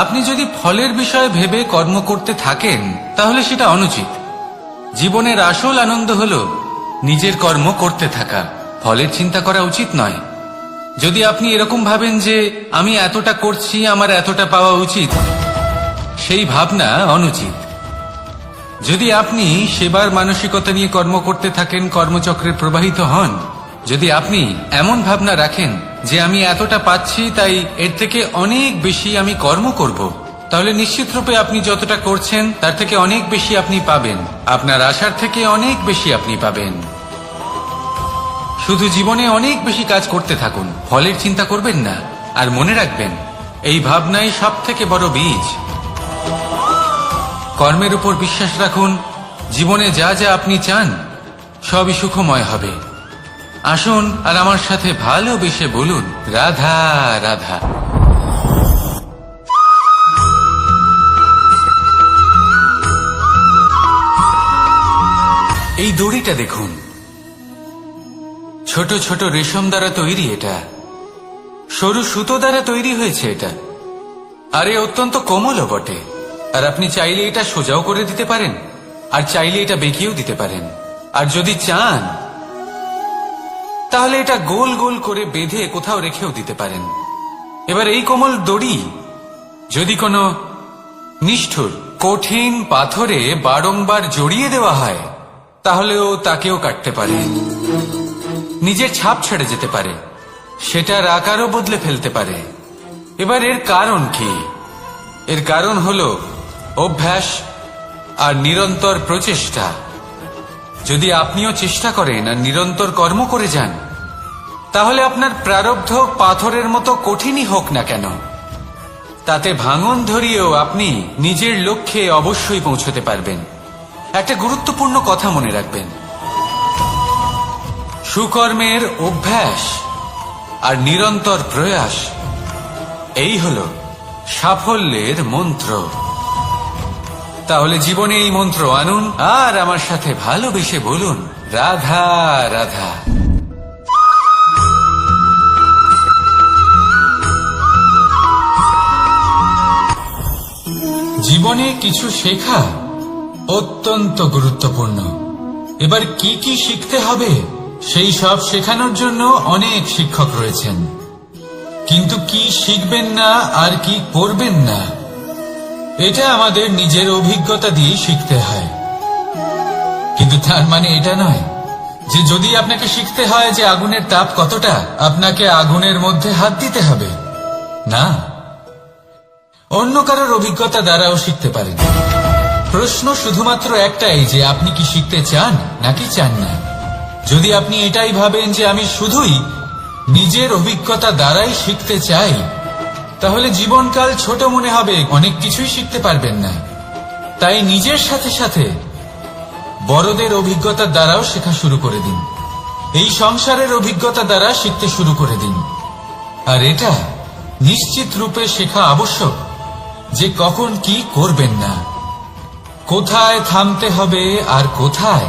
আপনি যদি ফলের বিষয়ে ভেবে কর্ম করতে থাকেন তাহলে সেটা অনুচিত। জীবনের আসল আনন্দ হলো নিজের কর্ম করতে থাকা, ফলের চিন্তা করা উচিত নয়। যদি আপনি এরকম ভাবেন যে আমি এতটা করছি, আমার এতটা পাওয়া উচিত, সেই ভাবনা অনুচিত। যদি আপনি সেবার মানসিকতা নিয়ে কর্ম করতে থাকেন, কর্মচক্রে প্রবাহিত হন, যদি আপনি এমন ভাবনা রাখেন যে আমি এতটা পাচ্ছি তাই এর থেকে অনেক বেশি আমি কর্ম করব, তাহলে নিশ্চিত রূপে আপনি যতটা করছেন তার থেকে অনেক বেশি আপনি পাবেন, আপনার আশার থেকে অনেক বেশি আপনি পাবেন। শুধু জীবনে অনেক বেশি কাজ করতে থাকুন, ফলের চিন্তা করবেন না। আর মনে রাখবেন, এই ভাবনাই সব থেকে বড় বীজ। কর্মের উপর বিশ্বাস রাখুন, জীবনে যা যা আপনি চান সবই সুখময় হবে। আসুন আর আমার সাথে ভালোবেসে বলুন, রাধা রাধা। এই দড়িটা দেখুন, ছোট ছোট রেশম দ্বারা তৈরি, এটা সরু সুতো দ্বারা তৈরি হয়েছে এটা, আর এ অত্যন্ত কোমলও বটে। আর আপনি চাইলে এটা সোজাও করে দিতে পারেন, আর চাইলে এটা বেঁকিয়েও দিতে পারেন, আর যদি চান তাহলে এটা গোল গোল করে বেঁধে কোথাও রেখেও দিতে পারেন। এবার এই কোমল দড়ি যদি কোনো নিষ্ঠুর কঠিন পাথরে বারংবার জড়িয়ে দেওয়া হয় তাহলেও তাকেও কাটতে পারে, নিজের ছাপ ছেড়ে যেতে পারে, সেটার আকারও বদলে ফেলতে পারে। এবার এর কারণ কি? এর কারণ হলো অভ্যাস আর নিরন্তর প্রচেষ্টা। যদি আপনিও চেষ্টা করেন আর নিরন্তর কর্ম করে যান, তাহলে আপনার প্রারব্ধ পাথরের মতো কঠিনই হোক না কেন, তাতে ভাঙন ধরিয়েও আপনি নিজের লক্ষ্যে অবশ্যই পৌঁছতে পারবেন। একটা গুরুত্বপূর্ণ কথা মনে রাখবেন, সুকর্মের অভ্যাস আর নিরন্তর প্রয়াস, এই হলো সাফল্যের মন্ত্র। তাহলে জীবনে এই মন্ত্র আনুন আর আমার সাথে ভালোবেসে বলুন, রাধা রাধা। জীবনে কিছু শেখা অত্যন্ত গুরুত্বপূর্ণ। এবার কি কি শিখতে হবে সেই সব শেখানোর জন্য অনেক শিক্ষক রয়েছেন, কিন্তু কি শিখবেন না আর কি করবেন না এটা আমাদের নিজের অভিজ্ঞতা দিয়ে শিখতে হয়। কিন্তু তার মানে এটা নয় যে যদি আপনাকে শিখতে হয় যে আগুনের তাপ কতটা, আপনাকে আগুনের মধ্যে হাত দিতে হবে। না, অন্য কারোর অভিজ্ঞতা দ্বারাও শিখতে পারেন। প্রশ্ন শুধুমাত্র একটাই যে আপনি কি শিখতে চান নাকি চান না। যদি আপনি এটাই ভাবেন যে আমি শুধুই নিজের অভিজ্ঞতা দ্বারাই শিখতে চাই, তাহলে জীবনকাল ছোট মনে হবে, অনেক কিছুই শিখতে পারবেন না। তাই নিজের সাথে সাথে বড়দের অভিজ্ঞতার দ্বারাও শেখা শুরু করে দিন। এই সংসারের অভিজ্ঞতা দ্বারা শিখতে শুরু করে দিন। আর এটা নিশ্চিত রূপে শেখা আবশ্যক যে কখন কি করবেন না, কোথায় থামতে হবে আর কোথায়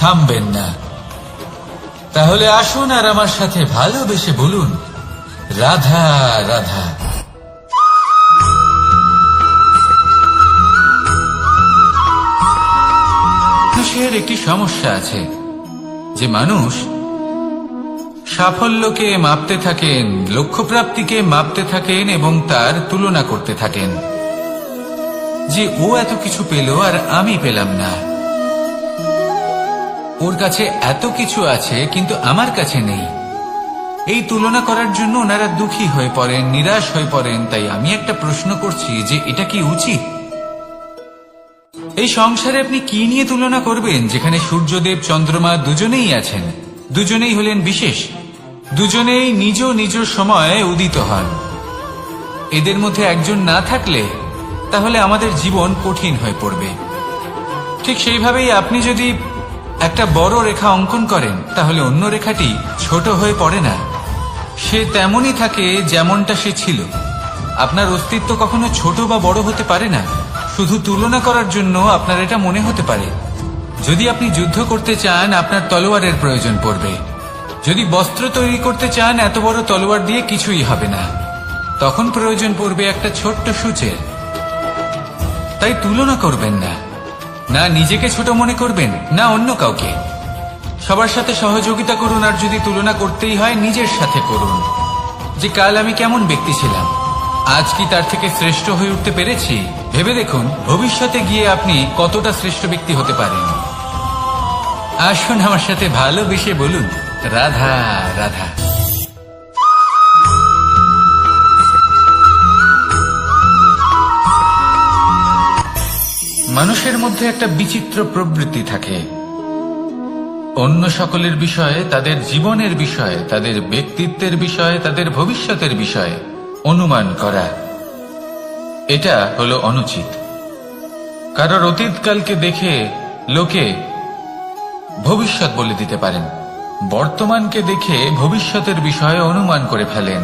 থামবেন না। তাহলে আসুন আর আমার সাথে ভালোবেসে বলুন, রাধা রাধা। মানুষের একটি সমস্যা আছে যে মানুষ সাফল্যকে মাপতে থাকেন, লক্ষ্যপ্রাপ্তিকে মাপতে থাকেন এবং তার তুলনা করতে থাকেন যে ও এত কিছু পেল আর আমি পেলাম না, ওর কাছে এত কিছু আছে কিন্তু আমার কাছে নেই। এই তুলনা করার জন্য ওনারা দুঃখী হয়ে পড়েন, নিরাশ হয়ে পড়েন। তাই আমি একটা প্রশ্ন করছি যে এটা কি উচিত? এই সংসারে আপনি কি নিয়ে তুলনা করবেন, যেখানে সূর্যদেব চন্দ্রমা দুজনেই আছেন, দুজনেই হলেন বিশেষ, দুজনেই নিজ নিজ সময়ে উদিত হন। এদের মধ্যে একজন না থাকলে তাহলে আমাদের জীবন কঠিন হয়ে পড়বে। ঠিক সেইভাবেই আপনি যদি একটা বড় রেখা অঙ্কন করেন তাহলে অন্য রেখাটি ছোট হয়ে পড়ে না, সে তেমনই থাকে যেমনটা সে ছিল। আপনার অস্তিত্ব কখনো ছোট বা বড় হতে পারে না। শুধু তুলনা করার জন্য আপনার এটা মনে হতে পারে। যদি আপনি যুদ্ধ করতে চান আপনার তলোয়ারের প্রয়োজন পড়বে। যদি বস্ত্র তৈরি করতে চান এত বড় তলোয়ার দিয়ে কিছুই হবে না, তখন প্রয়োজন পড়বে একটা ছোট্ট সূচের। তাই তুলনা করবেন না, না নিজেকে ছোট মনে করবেন না অন্য কাউকে। সবার সাথে সহযোগিতা করুন, আর যদি তুলনা করতেই হয় নিজের সাথে করুন যে কাল আমি কেমন ব্যক্তি ছিলাম, আজ কি তার থেকে শ্রেষ্ঠ হয়ে উঠতে পেরেছি। ভেবে দেখুন ভবিষ্যতে গিয়ে আপনি কতটা শ্রেষ্ঠ ব্যক্তি হতে পারেন। আসুন আমার সাথে ভালোবেসে বলুন, রাধা রাধা। মানুষের মধ্যে একটা বিচিত্র প্রবৃত্তি থাকে, অন্য সকলের বিষয়ে, তাদের জীবনের বিষয়ে, তাদের ব্যক্তিত্বের বিষয়ে, তাদের ভবিষ্যতের বিষয়ে অনুমান করা। এটা হলো অনুচিত। কারোর অতীতকালকে দেখে লোকে ভবিষ্যৎ বলে দিতে পারেন, বর্তমানকে দেখে ভবিষ্যতের বিষয়ে অনুমান করে ফেলেন।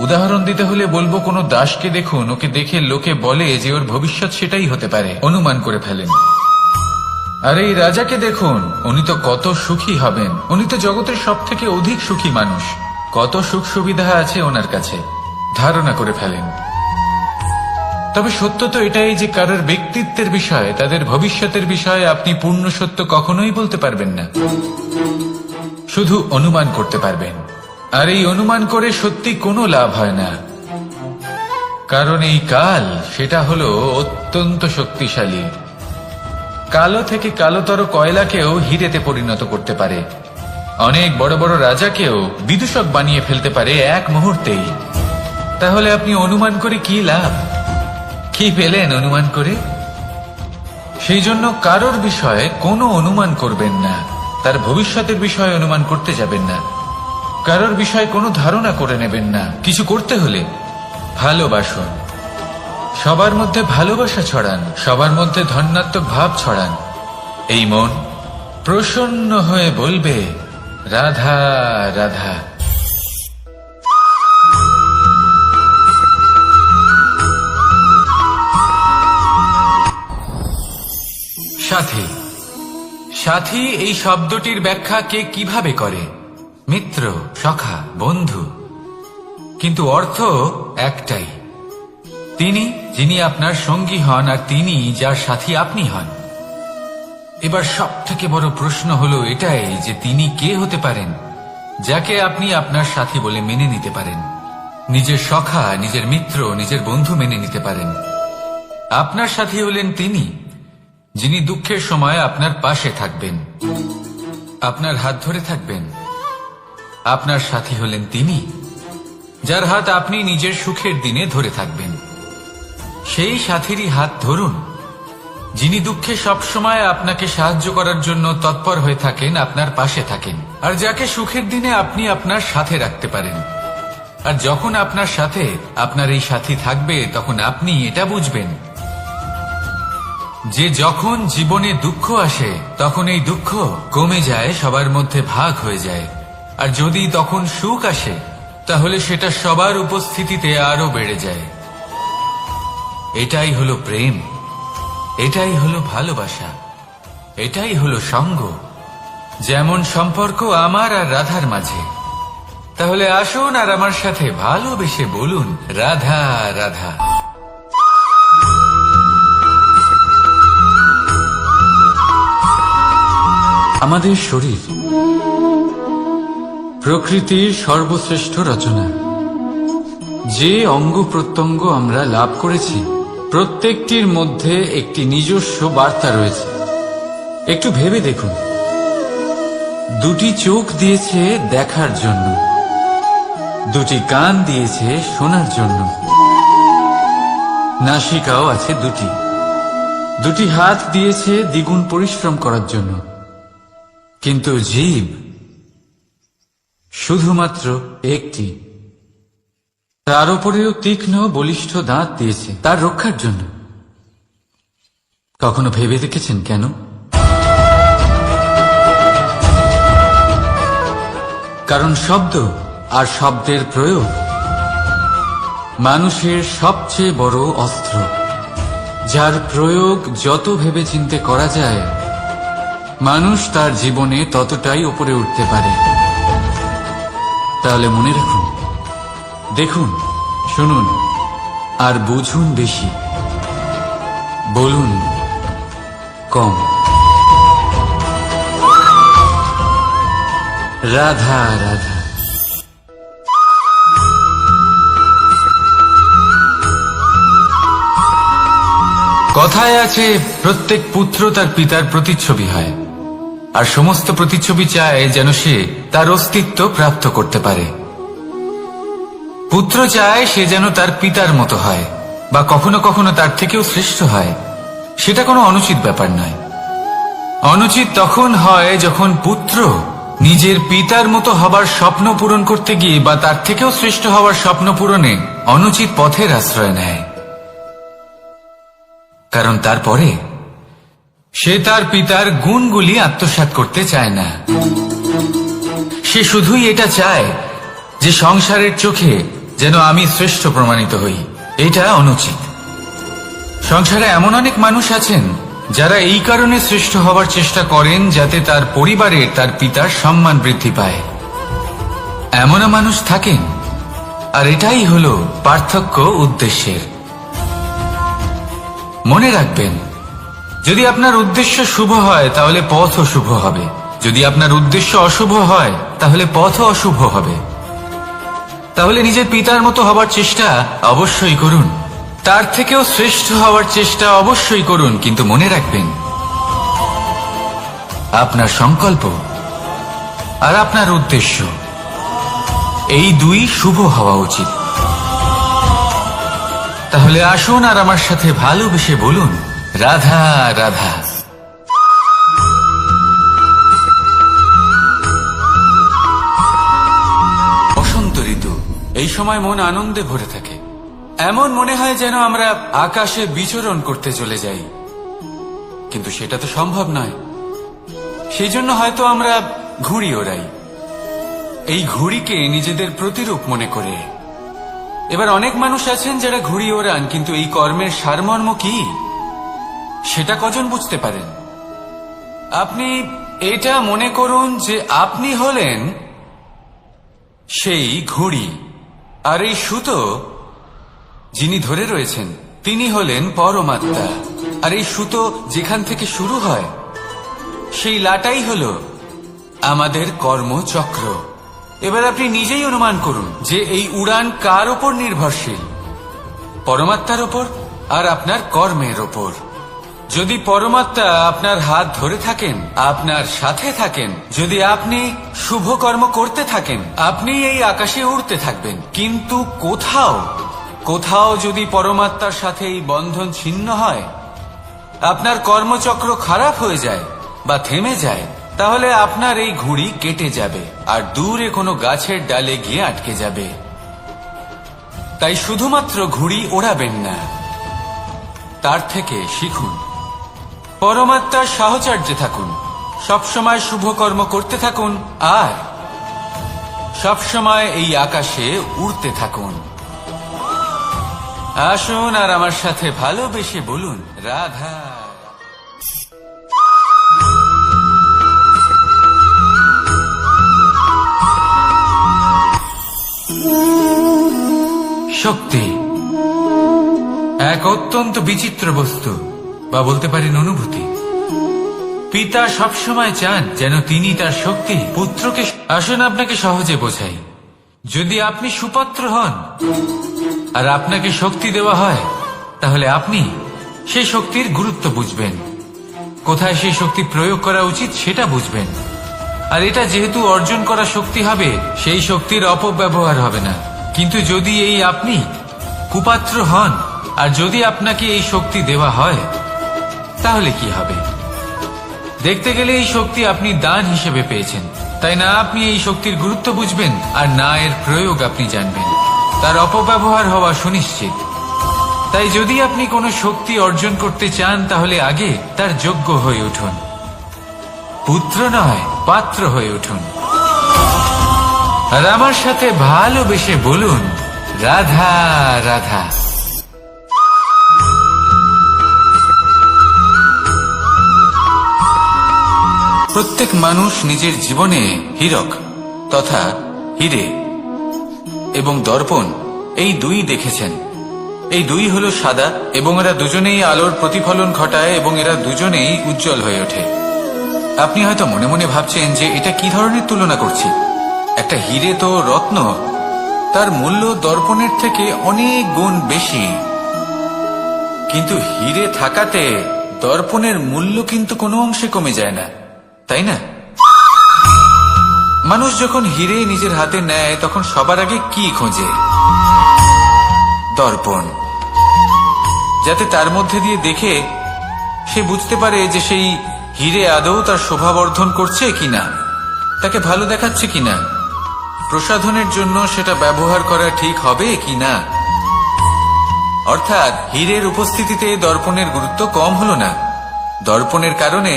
উদাহরণ দিতে হলে বলবো, কোনো দাসকে দেখুন, ওকে দেখে লোকে বলে যে ওর ভবিষ্যৎ সেটাই হতে পারে, অনুমান করে ফেলেন। আর এই রাজাকে দেখুন, উনি তো কত সুখী হবেন, উনি তো জগতের সব থেকে অধিক সুখী মানুষ, কত সুখ সুবিধা আছে ওনার কাছে, ধারণা করে ফেলেন। তবে সত্য তো এটাই যে কারোর ব্যক্তিত্বের বিষয়ে, তাদের ভবিষ্যতের বিষয়ে আপনি পূর্ণ সত্য কখনোই বলতে পারবেন না, শুধু অনুমান করতে পারবেন। আর এই অনুমান করে সত্যি কোনো লাভ হয় না, কারণ এই কাল সেটা হলো অত্যন্ত শক্তিশালী। কালো থেকে কালোতর কয়লাকেও হিরেতে পরিণত করতে পারে, অনেক বড় বড় রাজাকেও বিদূষক বানিয়ে ফেলতে পারে এক মুহূর্তেই। তাহলে আপনি অনুমান করে কি লাভ? কি পেলেন অনুমান করে? সেই জন্য কারোর বিষয়ে কোনো অনুমান করবেন না, তার ভবিষ্যতের বিষয়ে অনুমান করতে যাবেন না, কারোর বিষয়ে কোনো ধারণা করে নেবেন না। কিছু করতে হলে ভালোবাসুন, সবার মধ্যে ভালোবাসা ছড়ান, সবার মধ্যে ধন্যাত্মক ভাব ছড়ান। এই মন প্রসন্ন হয়ে বলবে, রাধা রাধা। সাথী। সাথী এই শব্দটির ব্যাখ্যা কে কিভাবে করে? মিত্র, সখা, বন্ধু। কিন্তু অর্থ একটাই, তিনি যিনি আপনার সঙ্গী হন আর তিনি যার সাথী আপনি হন। এবার সব থেকে বড় প্রশ্ন হলো এটাই যে তিনি কে হতে পারেন যাকে আপনি আপনার সাথী বলে মেনে নিতে পারেন, নিজের সখা, নিজের মিত্র, নিজের বন্ধু মেনে নিতে পারেন। আপনার সাথী হলেন তিনি যিনি দুঃখের সময় আপনার পাশে থাকবেন, আপনার হাত ধরে থাকবেন। আপনার সাথী হলেন তিনি যার হাত আপনি নিজের সুখের দিনে ধরে থাকবেন। সেই সাথীরই হাত ধরুন যিনি দুঃখে সবসময় আপনাকে সাহায্য করার জন্য তৎপর হয়ে থাকেন, আপনার পাশে থাকেন, আর যাকে সুখের দিনে আপনি আপনার সাথে রাখতে পারেন। আর যখন আপনার সাথে আপনার এই সাথী থাকবে, তখন আপনি এটা বুঝবেন যে যখন জীবনে দুঃখ আসে তখন এই দুঃখ কমে যায়, সবার মধ্যে ভাগ হয়ে যায়। আর যদি তখন সুখ আসে তাহলে সেটা সবার উপস্থিতিতে আরো বেড়ে যায়। এটাই হলো প্রেম, এটাই হলো ভালোবাসা, এটাই হলো সঙ্গ। যেমন সম্পর্ক আমার আর রাধার মাঝে। তাহলে আসুন আর আমার সাথে ভালোবেসে বলুন, রাধা রাধা। আমাদের শরীর প্রকৃতির সর্বশ্রেষ্ঠ রচনা। যে অঙ্গ প্রত্যঙ্গ আমরা লাভ করেছি প্রত্যেকটির মধ্যে একটি নিজস্ব বার্তা রয়েছে। একটু ভেবে দেখুন, দুটি চোখ দিয়েছে দেখার জন্য, দুটি কান দিয়েছে শোনার জন্য, নাসিকাও আছে দুটি, দুটি হাত দিয়েছে দ্বিগুণ পরিশ্রম করার জন্য। কিন্তু জীব শুধুমাত্র একটি। তার উপরেও তীক্ষ্ণ বলিষ্ঠ দাঁত দিয়েছে তার রক্ষার জন্য। কখনো ভেবে দেখেছেন কেন? কারণ শব্দ আর শব্দের প্রয়োগ মানুষের সবচেয়ে বড় অস্ত্র, যার প্রয়োগ যত ভেবেচিন্তে করা যায় মানুষ তার জীবনে ততটাই উপরে উঠতে পারে। তাহলে মনে রাখুন, দেখুন, শুনুন আর বুঝুন বেশি, বলুন কম। রাধা রাধা। কথায় আছে, প্রত্যেক পুত্র তার পিতার প্রতিচ্ছবি হয়, আর সমস্ত প্রতিচ্ছবি চায় যেন সে তার অস্তিত্ব প্রাপ্ত করতে পারে। পুত্র চায় সে যেন তার পিতার মতো হয়, বা কখনো কখনো তার থেকেও শ্রেষ্ঠ হয়। সেটা কোনো অনুচিত ব্যাপার নয়। অনুচিত তখন হয় যখন পুত্র নিজের পিতার মতো হবার স্বপ্ন পূরণ করতে গিয়ে বা তার থেকেও শ্রেষ্ঠ হওয়ার স্বপ্ন পূরণে অনুচিত পথের আশ্রয় নেয়। কারণ তারপরে সে তার পিতার গুণগুলি আত্মসাৎ করতে চায় না। সে শুধুই এটা চায় যে সংসারের চোখে যেন আমি শ্রেষ্ঠ প্রমাণিত হই। এটা অনুচিত। সংসারে এমন অনেক মানুষ আছেন যারা এই কারণে শ্রেষ্ঠ হবার চেষ্টা করেন যাতে তার পরিবারে তার পিতার সম্মান বৃদ্ধি পায়। এমনও মানুষ থাকেন, আর এটাই হলো পার্থক্য উদ্দেশ্যের। মনে রাখবেন, যদি আপনার উদ্দেশ্য শুভ হয় তাহলে পথও শুভ হবে, যদি আপনার উদ্দেশ্য অশুভ হয় তাহলে পথও অশুভ হবে। তাহলে নিজের পিতার মতো হবার চেষ্টা অবশ্যই করুন, তার থেকেও শ্রেষ্ঠ হওয়ার চেষ্টা অবশ্যই করুন, কিন্তু মনে রাখবেন আপনার সংকল্প আর আপনার উদ্দেশ্য এই দুই শুভ হওয়া উচিত। তাহলে আসুন আর আমার সাথে ভালোবেসে বলুন, রাধা রাধা। বসন্ত ঋতু, এই সময় মন আনন্দে ভরে থাকে। এমন মনে হয় যেন আমরা আকাশে বিচরণ করতে চলে যাই, কিন্তু সেটা তো সম্ভব নয়। সেই জন্য হয়তো আমরা ঘুড়ি ওড়াই, এই ঘুড়িকে নিজেদের প্রতিরূপ মনে করে। এবার অনেক মানুষ আছেন যারা ঘুড়ি ওড়ান, কিন্তু এই কর্মের সারমর্ম কি সেটা কজন বুঝতে পারেন? আপনি এটা মনে করুন যে আপনি হলেন সেই ঘুড়ি, আর এই সুতো যিনি ধরে রয়েছেন তিনি হলেন পরমাত্মা। আর এই সুতো যেখান থেকে শুরু হয় সেই লাটাই হল আমাদের কর্মচক্র। এবার আপনি নিজেই অনুমান করুন যে এই উড়ান কার ওপর নির্ভরশীল, পরমাত্মার ওপর আর আপনার কর্মের ওপর। যদি পরমাত্মা আপনার হাত ধরে থাকেন, আপনার সাথে থাকেন, যদি আপনি শুভ কর্ম করতে থাকেন, আপনি এই আকাশে উড়তে থাকবেন। কিন্তু কোথাও কোথাও যদি পরমাত্মার সাথে এই বন্ধন ছিন্ন হয়, আপনার কর্মচক্র খারাপ হয়ে যায় বা থেমে যায়, তাহলে আপনার এই ঘুড়ি কেটে যাবে আর দূরে কোনো গাছের ডালে গিয়ে আটকে যাবে। তাই শুধুমাত্র ঘুড়ি ওড়াবেন না, তার থেকে শিখুন, পরমাত্মার সাহচর্যে থাকুন, সবসময় শুভ কর্ম করতে থাকুন আর সবসময় এই আকাশে উড়তে থাকুন। আসুন আর আমার সাথে ভালোবেসে বলুন, রাধা। শক্তি এক অত্যন্ত বিচিত্র বস্তু, বা বলতে পারেন অনুভূতি। পিতা সবসময় চান যেন তিনি তার শক্তি পুত্রকে। আসুন আপনাকে সহজে বোঝাই। যদি আপনি সুপাত্র হন আর আপনাকে শক্তি দেওয়া হয়, তাহলে আপনি সেই শক্তির গুরুত্ব বুঝবেন, কোথায় সেই শক্তি প্রয়োগ করা উচিত সেটা বুঝবেন। আর এটা যেহেতু অর্জন করা শক্তি হবে, সেই শক্তির অপব্যবহার হবে না। কিন্তু যদি এই আপনি কুপাত্র হন আর যদি আপনাকে এই শক্তি দেওয়া হয়, তাহলে কি হবে? দেখতে গেলে এই শক্তি আপনি দান হিসেবে পেয়েছেন, তাই না আপনি এই শক্তির গুরুত্ব বুঝবেন আর না এর প্রয়োগ আপনি জানবেন। তার অপব্যবহার হওয়া সুনিশ্চিত। তাই যদি আপনি কোনো শক্তি অর্জন করতে চান, তাহলে আগে তার যোগ্য হয়ে উঠুন, পুত্র নয় পাত্র হয়ে উঠুন। আর আমার সাথে ভালোবেসে বলুন, রাধা রাধা। প্রত্যেক মানুষ নিজের জীবনে হীরক তথা হীরে এবং দর্পণ এই দুই দেখেছেন। এই দুই হলো সাদা এবং এরা দুজনেই আলোর প্রতিফলন ঘটায় এবং এরা দুজনেই উজ্জ্বল হয়ে ওঠে। আপনি হয়তো মনে মনে ভাবছেন যে এটা কি ধরনের তুলনা করছি। একটা হীরে তো রত্ন, তার মূল্য দর্পণের থেকে অনেক গুণ বেশি। কিন্তু হীরে থাকাতে দর্পণের মূল্য কিন্তু কোনো অংশে কমে যায় না, তাই না? মানুষ যখন হীরে নিজের হাতে নেয়, তখন সবার আগে কি খোঁজে? দর্পণ, যাতে তার মধ্যে দিয়ে দেখে সে বুঝতে পারে যে সেই হীরে আদৌ তার শোভাবর্ধন করছে কিনা, তাকে ভালো দেখাচ্ছে কিনা, প্রসাধনের জন্য সেটা ব্যবহার করা ঠিক হবে কিনা। অর্থাৎ হীরের উপস্থিতিতে দর্পণের গুরুত্ব কম হলো না, দর্পণের কারণে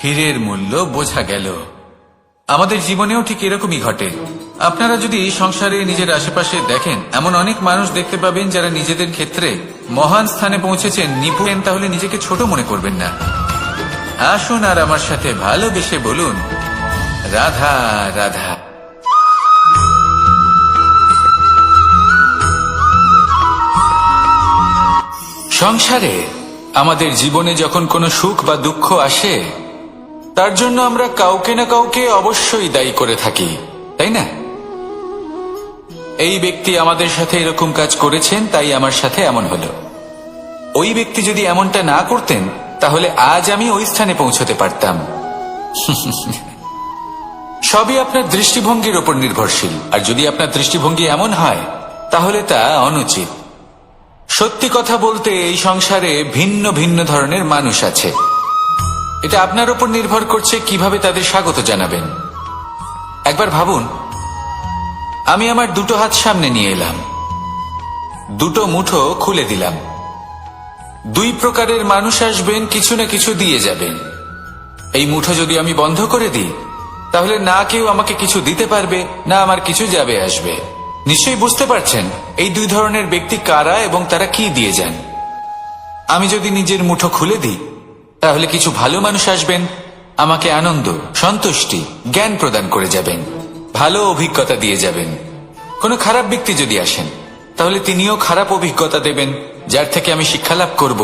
হীরের মূল্য বোঝা গেল। আমাদের জীবনেও ঠিক এরকমই ঘটে। আপনারা যদি সংসারে নিজের আশেপাশে দেখেন, এমন অনেক মানুষ দেখতে পাবেন যারা নিজেদের ক্ষেত্রে মহান স্থানে পৌঁছেছেন, নিপুণ, তাহলে নিজেকে ছোট মনে করবেন না। আসুন আর আমার সাথে ভালোবেসে বলুন, রাধা রাধা। সংসারে আমাদের জীবনে যখন কোনো সুখ বা দুঃখ আসে, তার জন্য আমরা কাউকে না কাউকে অবশ্যই দায়ী করে থাকি, তাই না? এই ব্যক্তি আমাদের সাথে এরকম কাজ করেছেন, তাই আমার সাথে এমন হলো। ওই ব্যক্তি যদি এমনটা না করতেন, তাহলে আজ আমি ওই স্থানে পৌঁছতে পারতাম। সবই আপনার দৃষ্টিভঙ্গির ওপর নির্ভরশীল। আর যদি আপনার দৃষ্টিভঙ্গি এমন হয়, তাহলে তা অনুচিত। সত্যি কথা বলতে, এই সংসারে ভিন্ন ভিন্ন ধরনের মানুষ আছে। এটা আপনার উপর নির্ভর করছে কিভাবে তাদের স্বাগত জানাবেন। একবার ভাবুন, আমি আমার দুটো হাত সামনে নিয়ে এলাম, দুটো মুঠো খুলে দিলাম। দুই প্রকারের মানুষ আসবেন, কিছু না কিছু দিয়ে যাবেন। এই মুঠো যদি আমি বন্ধ করে দিই, তাহলে না কেউ আমাকে কিছু দিতে পারবে, না আমার কিছু যাবে আসবে। নিশ্চয়ই বুঝতে পারছেন এই দুই ধরনের ব্যক্তি কারা এবং তারা কি দিয়ে যান। আমি যদি নিজের মুঠো খুলে দিই, তাহলে কিছু ভালো মানুষ আসবেন, আমাকে আনন্দ, সন্তুষ্টি, জ্ঞান প্রদান করে যাবেন, ভালো অভিজ্ঞতা দিয়ে যাবেন। কোনো খারাপ ব্যক্তি যদি আসেন, তাহলে তিনিও খারাপ অভিজ্ঞতা দেবেন, যার থেকে আমি শিক্ষা লাভ করব।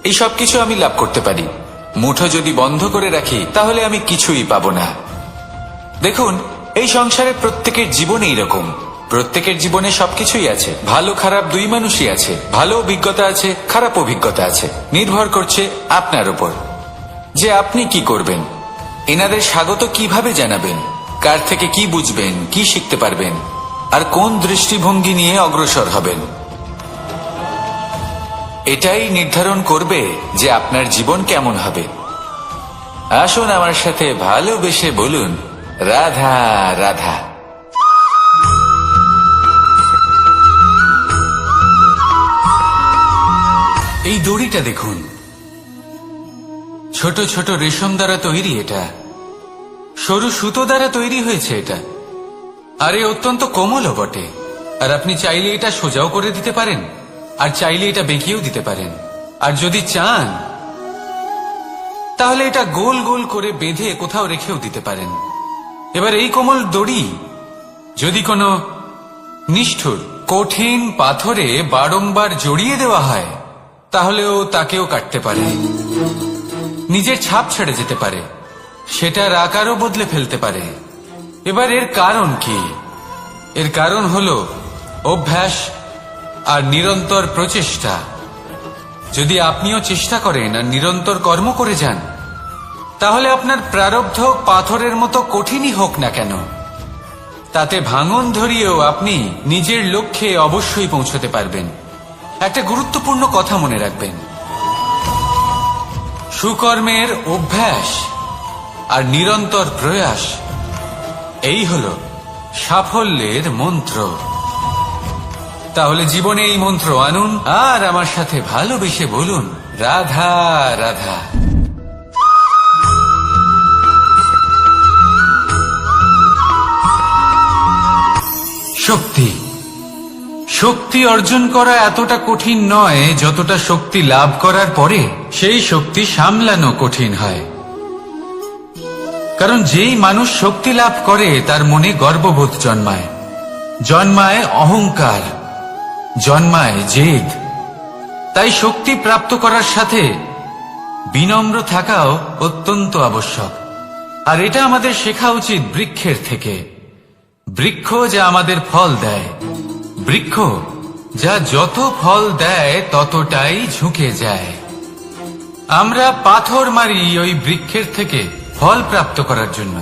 এই সব কিছু আমি লাভ করতে পারি। মুঠো যদি বন্ধ করে রাখি, তাহলে আমি কিছুই পাবো না। দেখুন, এই সংসারে প্রত্যেকের জীবনে এরকম। প্রত্যেকের জীবনে সবকিছুই আছে, ভালো খারাপ দুই মানুষই আছে, ভালো অভিজ্ঞতা আছে, খারাপ অভিজ্ঞতা আছে। নির্ভর করছে আপনার উপর যে আপনি কি করবেন, এনাদের স্বাগত কিভাবে জানাবেন, কার থেকে কি বুঝবেন, কি শিখতে পারবেন, আর কোন দৃষ্টিভঙ্গি নিয়ে অগ্রসর হবেন। এটাই নির্ধারণ করবে যে আপনার জীবন কেমন হবে। আসুন আমার সাথে ভালোবেসে বলুন, রাধা রাধা। এই দড়িটা দেখুন, ছোট ছোট রেশম দ্বারা তৈরি, এটা সরু সুতো দ্বারা তৈরি হয়েছে এটা, আর এ অত্যন্ত কোমলও বটে। আর আপনি চাইলে এটা সোজাও করে দিতে পারেন, আর চাইলে এটা বেঁকিয়েও দিতে পারেন, আর যদি চান তাহলে এটা গোল গোল করে বেঁধে কোথাও রেখেও দিতে পারেন। এবার এই কোমল দড়ি যদি কোনো নিষ্ঠুর কঠিন পাথরে বারংবার জড়িয়ে দেওয়া হয়, তাহলেও তাকেও কাটতে পারে, নিজের ছাপ ছেড়ে যেতে পারে, সেটার আকারও বদলে ফেলতে পারে। এবার এর কারণ কি? এর কারণ হলো অভ্যাস আর নিরন্তর প্রচেষ্টা। যদি আপনিও চেষ্টা করেন আর নিরন্তর কর্ম করে যান, তাহলে আপনার প্রারব্ধ পাথরের মতো কঠিনই হোক না কেন, তাতে ভাঙন ধরিয়েও আপনি নিজের লক্ষ্যে অবশ্যই পৌঁছতে পারবেন। একটা গুরুত্বপূর্ণ কথা মনে রাখবেন, সুকর্মের অভ্যাস আর নিরন্তর প্রয়াস, এই হল সাফল্যের মন্ত্র। তাহলে জীবনে এই মন্ত্র আনুন আর আমার সাথে ভালোবেসে বলুন, রাধা রাধা। শক্তি শক্তি অর্জন করা এতটা কঠিন নয় যতটা শক্তি লাভ করার পরে সেই শক্তি সামলানো কঠিন হয়। কারণ যেই মানুষ শক্তি লাভ করে তার মনে গর্ববোধ জন্মায়, জন্মায় অহংকার, জন্মায় জেদ। তাই শক্তি প্রাপ্ত করার সাথে বিনম্র থাকাও অত্যন্ত আবশ্যক। আর এটা আমাদের শেখা উচিত বৃক্ষের থেকে। বৃক্ষ যা আমাদের ফল দেয়, বৃক্ষ যা যত ফল দেয় ততটাই ঝুঁকে যায়। আমরা পাথর মারি ওই বৃক্ষের থেকে ফল প্রাপ্ত করার জন্য।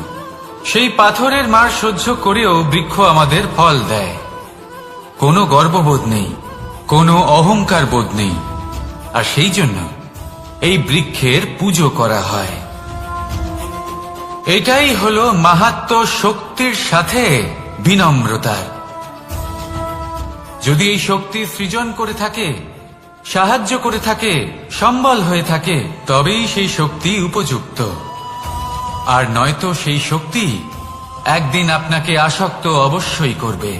সেই পাথরের মার সহ্য করেও বৃক্ষ আমাদের ফল দেয়। কোনো গর্ববোধ নেই, কোনো অহংকার বোধ নেই, আর সেই জন্য এই বৃক্ষের পুজো করা হয়। এটাই হলো মাহাত্ম্য শক্তির সাথে বিনম্রতার। যদি এই শক্তি সৃজন করে থাকে, সাহায্য করে থাকে, সম্বল হয়ে থাকে, তবেই সেই শক্তি উপযুক্ত। আর নয়তো সেই শক্তি একদিন আপনাকে আসক্ত অবশ্যই করবে।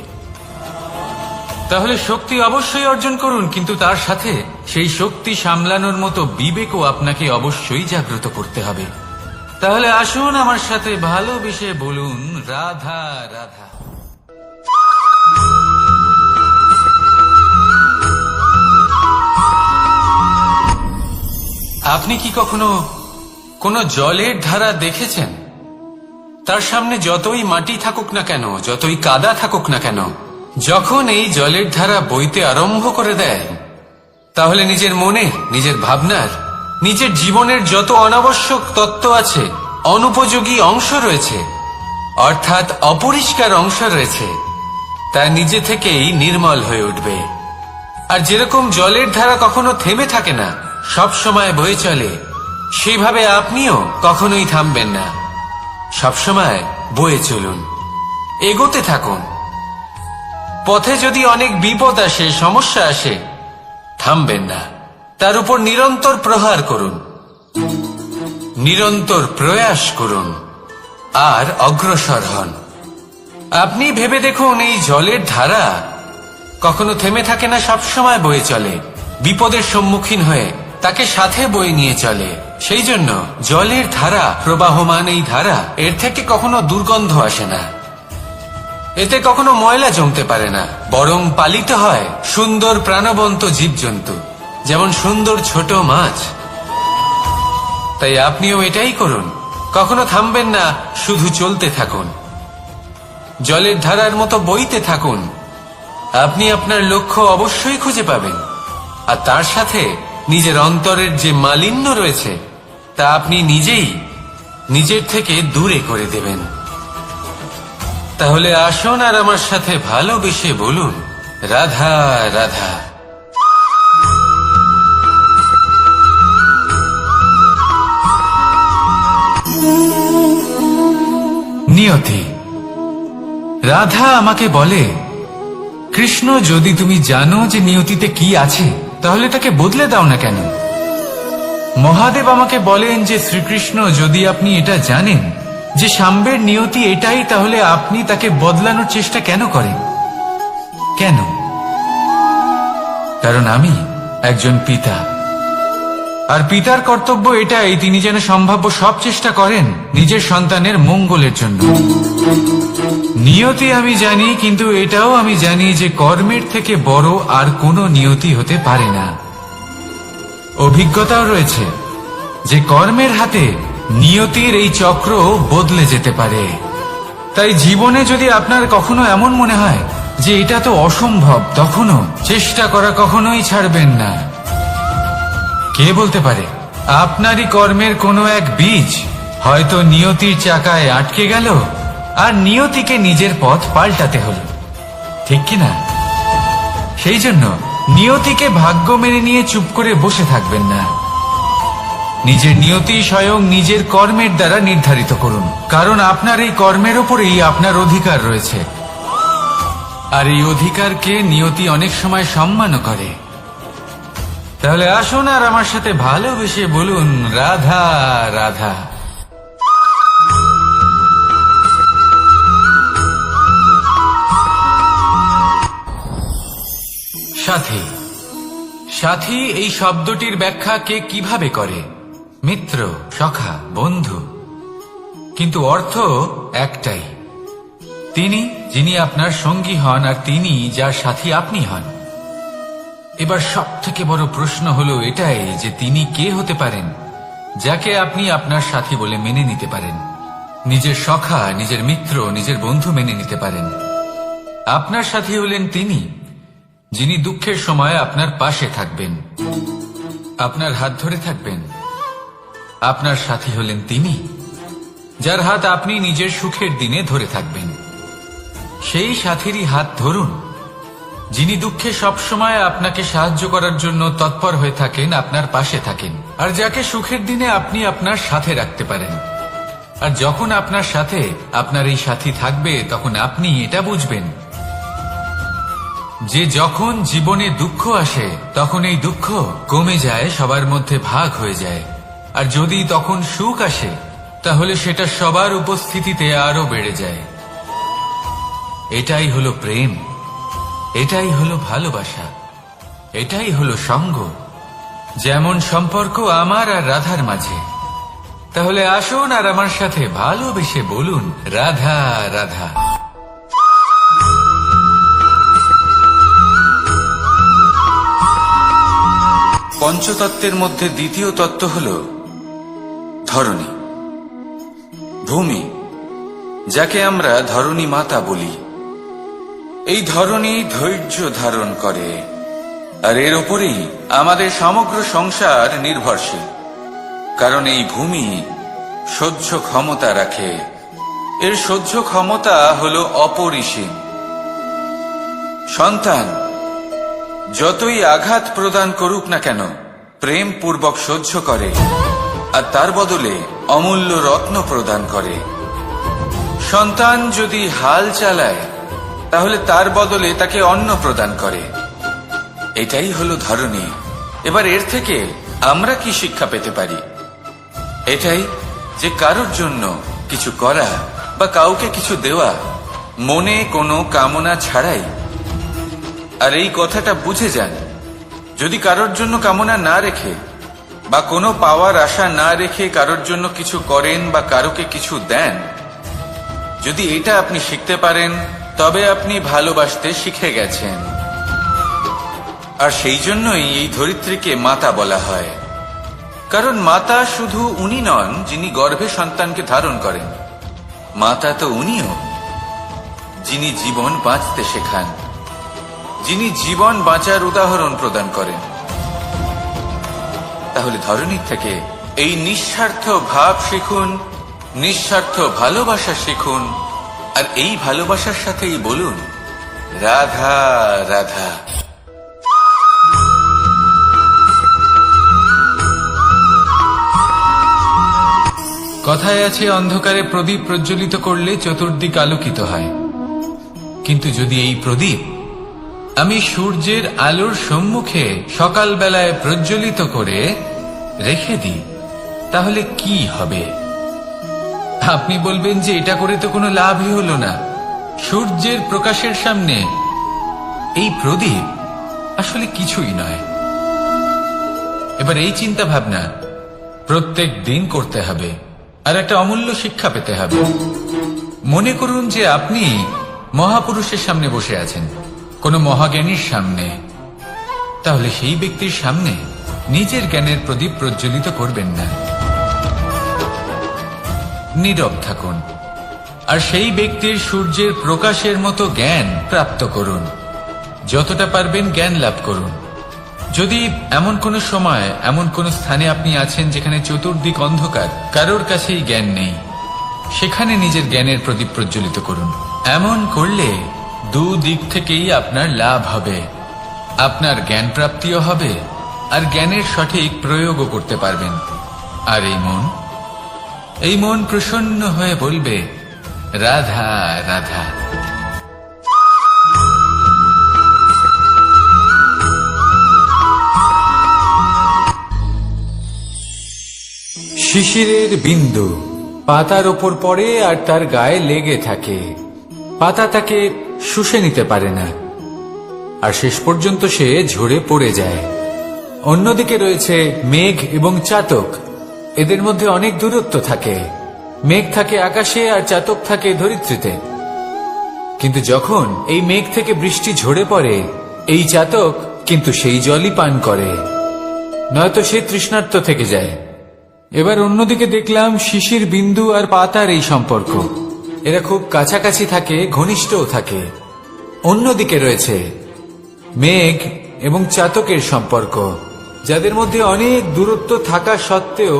তাহলে শক্তি অবশ্যই অর্জন করুন, কিন্তু তার সাথে সেই শক্তি সামলানোর মতো বিবেকও আপনাকে অবশ্যই জাগ্রত করতে হবে। তাহলে আসুন আমার সাথে ভালোবেসে বলুন, রাধা রাধা। আপনি কি কখনো কোনো জলের ধারা দেখেছেন? তার সামনে যতই মাটি থাকুক না কেন, যতই কাদা থাকুক না কেন, যখন এই জলের ধারা বইতে আরম্ভ করে দেয়, তাহলে নিজের মনে, নিজের ভাবনার, নিজের জীবনের যত অনাবশ্যক তত্ত্ব আছে, অনুপযোগী অংশ রয়েছে, অর্থাৎ অপরিষ্কার অংশ রয়েছে, তা নিজে থেকেই নির্মল হয়ে উঠবে। আর যেরকম জলের ধারা কখনো থেমে থাকে না, সব সময় বয়ে চলে, সেইভাবে আপনিও কখনোই থামবেন না। সবসময় বয়ে চলুন, এগোতে থাকুন। পথে যদি অনেক বিপদ আসে, সমস্যা আসে, থামবেন না, তার উপর নিরন্তর প্রহার করুন, নিরন্তর প্রয়াস করুন, আর অগ্রসর হন। আপনি ভেবে দেখুন, এই জলের ধারা কখনো থেমে থাকে না, সবসময় বয়ে চলে, বিপদের সম্মুখীন হয়ে তাকে সাথে বয়ে নিয়ে চলে। সেই জন্য জলের ধারা, প্রবাহমান এই ধারা, এর থেকে কখনো দুর্গন্ধ আসে না, এতে কখনো ময়লা জমতে পারে না, বরং পালিত হয় সুন্দর প্রাণবন্ত জীবজন্তু, যেমন সুন্দর ছোট মাছ। তাই আপনিও এটাই করুন, কখনো থামবেন না, শুধু চলতে থাকুন, জলের ধারার মতো বইতে থাকুন, আপনি আপনার লক্ষ্য অবশ্যই খুঁজে পাবেন, আর তার সাথে নিজের অন্তরের যে মালিন্য রয়েছে তা আপনি নিজেই নিজের থেকে দূরে করে দেবেন। তাহলে আসুন আর আমার সাথে ভালোবেসে বলুন, রাধা রাধা। নিয়তি। রাধা আমাকে বলে, কৃষ্ণ, যদি তুমি জানো যে নিয়তিতে কি আছে তাহলে তাকে বদলে দাও না কেন? মহাদেব আমাকে বলেন যে শ্রীকৃষ্ণ, যদি আপনি এটা জানেন যে সাম্বের নিয়তি এটাই, তাহলে আপনি তাকে বদলানোর চেষ্টা কেন করেন? কেন? কারণ আমি একজন পিতা, আর পিতার কর্তব্য এটাই, তিনি যেন সম্ভাব্য সব চেষ্টা করেন নিজের সন্তানের মঙ্গলের জন্য। নিয়তি আমি জানি, কিন্তু এটাও আমি জানি যে কর্মের থেকে বড় আর কোনো নিয়তি হতে পারে না। অভিজ্ঞতাও রয়েছে যে কর্মের হাতে নিয়তির এই চক্র বদলে যেতে পারে। তাই জীবনে যদি আপনার কখনো এমন মনে হয় যে এটা তো অসম্ভব, তখনও চেষ্টা করা কখনোই ছাড়বেন না। কে বলতে পারে আপনারই কর্মের কোনো এক বীজ হয়তো নিয়তির চাকায় আটকে গেল, আর নিয়তিকে নিজের পথ পাল্টাতে হলো, ঠিক কিনা? সেই জন্য নিয়তিকে ভাগ্য মেনে নিয়ে চুপ করে বসে থাকবেন না। নিজের নিয়তি স্বয়ং নিজের কর্মের দ্বারা নির্ধারিত করুন, কারণ আপনার এই কর্মের ওপরেই আপনার অধিকার রয়েছে, আর এই অধিকারকে নিয়তি অনেক সময় সম্মানও করে। তাহলে আসুন আর আমার সাথে ভালোবেসে বলুন, রাধা রাধা। সাথী। সাথী এই শব্দটির ব্যাখ্যা কে কিভাবে করে? মিত্র, সখা, বন্ধু, কিন্তু অর্থ একটাই। তিনি যিনি আপনার সঙ্গী হন, আর তিনি যার সাথী আপনি হন। এবার সব থেকে বড় প্রশ্ন হলো এটাই যে তিনি কে হতে পারেন যাকে আপনি আপনার সাথী বলে মেনে নিতে পারেন, নিজের সখা, নিজের মিত্র, নিজের বন্ধু মেনে নিতে পারেন। আপনার সাথী হলেন তিনি যিনি দুঃখের সময় আপনার পাশে থাকবেন, আপনার হাত ধরে থাকবেন। আপনার সাথী হলেন তিনি যার হাত আপনি নিজের সুখের দিনে ধরে থাকবেন। সেই সাথীরই হাত ধরুন যিনি দুঃখে সবসময় আপনাকে সাহায্য করার জন্য তৎপর হয়ে থাকেন, আপনার পাশে থাকেন, আর যাকে সুখের দিনে আপনি আপনার সাথে রাখতে পারেন। আর যখন আপনার সাথে আপনার এই সাথী থাকবে, তখন আপনি এটা বুঝবেন যে যখন জীবনে দুঃখ আসে তখন এই দুঃখ কমে যায়, সবার মধ্যে ভাগ হয়ে যায়। আর যদি তখন সুখ আসে তাহলে সেটা সবার উপস্থিতিতে আরো বেড়ে যায়। এটাই হলো প্রেম, এটাই হলো ভালোবাসা, এটাই হলো সঙ্গ, যেমন সম্পর্ক আমার আর রাধার মাঝে। তাহলে আসুন আর আমার সাথে ভালোবেসে বলুন, রাধা রাধা। পঞ্চতত্ত্বের মধ্যে দ্বিতীয় তত্ত্ব হল ধরণী, ভূমি, যাকে আমরা ধরণী মাতা বলি। এই ধরণী ধৈর্য ধারণ করে, আর এর ওপরেই আমাদের সমগ্র সংসার নির্ভরশীল। কারণ এই ভূমি সহ্য ক্ষমতা রাখে, এর সহ্য ক্ষমতা হল অপরিসীম। সন্তান যতই আঘাত প্রদান করুক না কেন, প্রেম পূর্বক সহ্য করে, আর তার বদলে অমূল্য রত্ন প্রদান করে। সন্তান যদি হাল চালায় তাহলে তার বদলে তাকে অন্ন প্রদান করে। এটাই হলো ধরণী। এবার এর থেকে আমরা কি শিক্ষা পেতে পারি? এটাই যে কারোর জন্য কিছু করা বা কাউকে কিছু দেওয়া মনে কোনো কামনা ছাড়াই। আর এই কথাটা বুঝে যান, যদি কারোর জন্য কামনা না রেখে বা কোনো পাওয়ার আশা না রেখে কারোর জন্য কিছু করেন বা কারোকে কিছু দেন, যদি এটা আপনি শিখতে পারেন তবে আপনি ভালোবাসতে শিখে গেছেন। আর সেই জন্যই এই ধরিত্রীকে মাতা বলা হয়। কারণ মাতা শুধু উনি নন যিনি গর্ভে সন্তানকে ধারণ করেন, মাতা তো উনিও যিনি জীবন বাঁচতে শেখান। যিনি জীবন বাঁচার উদাহরণ প্রদান করেন। তাহলে ধরনীর থেকে এই নিঃস্বার্থ ভাব শিখুন, নিঃস্বার্থ ভালোবাসা শিখুন, আর এই ভালোবাসার সাথেই বলুন রাধা রাধা। কথায় আছে, অন্ধকারে প্রদীপ প্রজ্বলিত করলে চতুর্দিক আলোকিত হয়। কিন্তু যদি এই প্রদীপ আমি সূর্যের আলোর সম্মুখে সকালবেলায় প্রজ্বলিত করে রেখে দিই, তাহলে কি হবে? আপনি বলবেন যে এটা করে তো কোনো লাভই হলো না। সূর্যের প্রকাশের সামনে এই প্রদীপ আসলে কিছুই নয়। এবার এই চিন্তা ভাবনা প্রত্যেক দিন করতে হবে, আর একটা অমূল্য শিক্ষা পেতে হবে। মনে করুন যে আপনি মহাপুরুষের সামনে বসে আছেন, কোনো মহাজ্ঞানীর সামনে। তাহলে সেই ব্যক্তির সামনে নিজের জ্ঞানের প্রদীপ প্রজ্বলিত করবেন না, নীরব থাকুন, আর সেই ব্যক্তির সূর্যের প্রকাশের মতো জ্ঞান প্রাপ্ত করুন। যতটা পারবেন জ্ঞান লাভ করুন। যদি এমন কোন সময়, এমন কোন স্থানে আপনি আছেন যেখানে চতুর্দিক অন্ধকার, কারোর কাছেই জ্ঞান নেই, সেখানে নিজের জ্ঞানের প্রদীপ প্রজ্বলিত করুন। এমন করলে দুদিক থেকেই আপনার লাভ হবে। আপনার জ্ঞান প্রাপ্তিও হবে, আর জ্ঞানের সঠিক প্রয়োগও করতে পারবেন। আর এই মন প্রসন্ন হয়ে বলবে রাধা রাধা। শিশিরের বিন্দু পাতার ওপর পড়ে আর তার গায়ে লেগে থাকে। পাতা তাকে শুষে নিতে পারে না, আর শেষ পর্যন্ত সে ঝরে পড়ে যায়। অন্যদিকে রয়েছে মেঘ এবং চাতক। এদের মধ্যে অনেক দূরত্ব থাকে। মেঘ থাকে আকাশে আর চাতক থাকে ধরিত্রীতে। কিন্তু যখন এই মেঘ থেকে বৃষ্টি ঝরে পড়ে, এই চাতক কিন্তু সেই জলই পান করে, নয়তো সে তৃষ্ণার্ত থেকে যায়। এবার অন্যদিকে দেখলাম শিশির বিন্দু আর পাতার এই সম্পর্ক। এরা খুব কাছাকাছি থাকে, ঘনিষ্ঠও থাকে। অন্যদিকে রয়েছে মেঘ এবং চাতকের সম্পর্ক, যাদের মধ্যে অনেক দূরত্ব থাকা সত্ত্বেও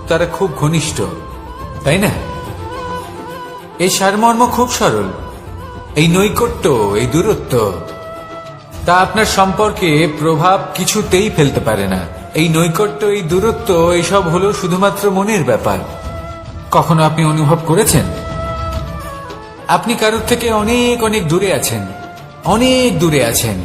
তারা খুব ঘনিষ্ঠ, তাই না? এই সারমর্ম খুব সরল। এই নৈকট্য, এই দূরত্ব, তা আপনার সম্পর্কে প্রভাব কিছুতেই ফেলতে পারে না। এই নৈকট্য, এই দূরত্ব, এইসব হলো শুধুমাত্র মনের ব্যাপার। কখনো আপনি অনুভব করেছেন আপনি কারোর থেকে অনেক অনেক দূরে আছেন, অনেক দূরে আছেন,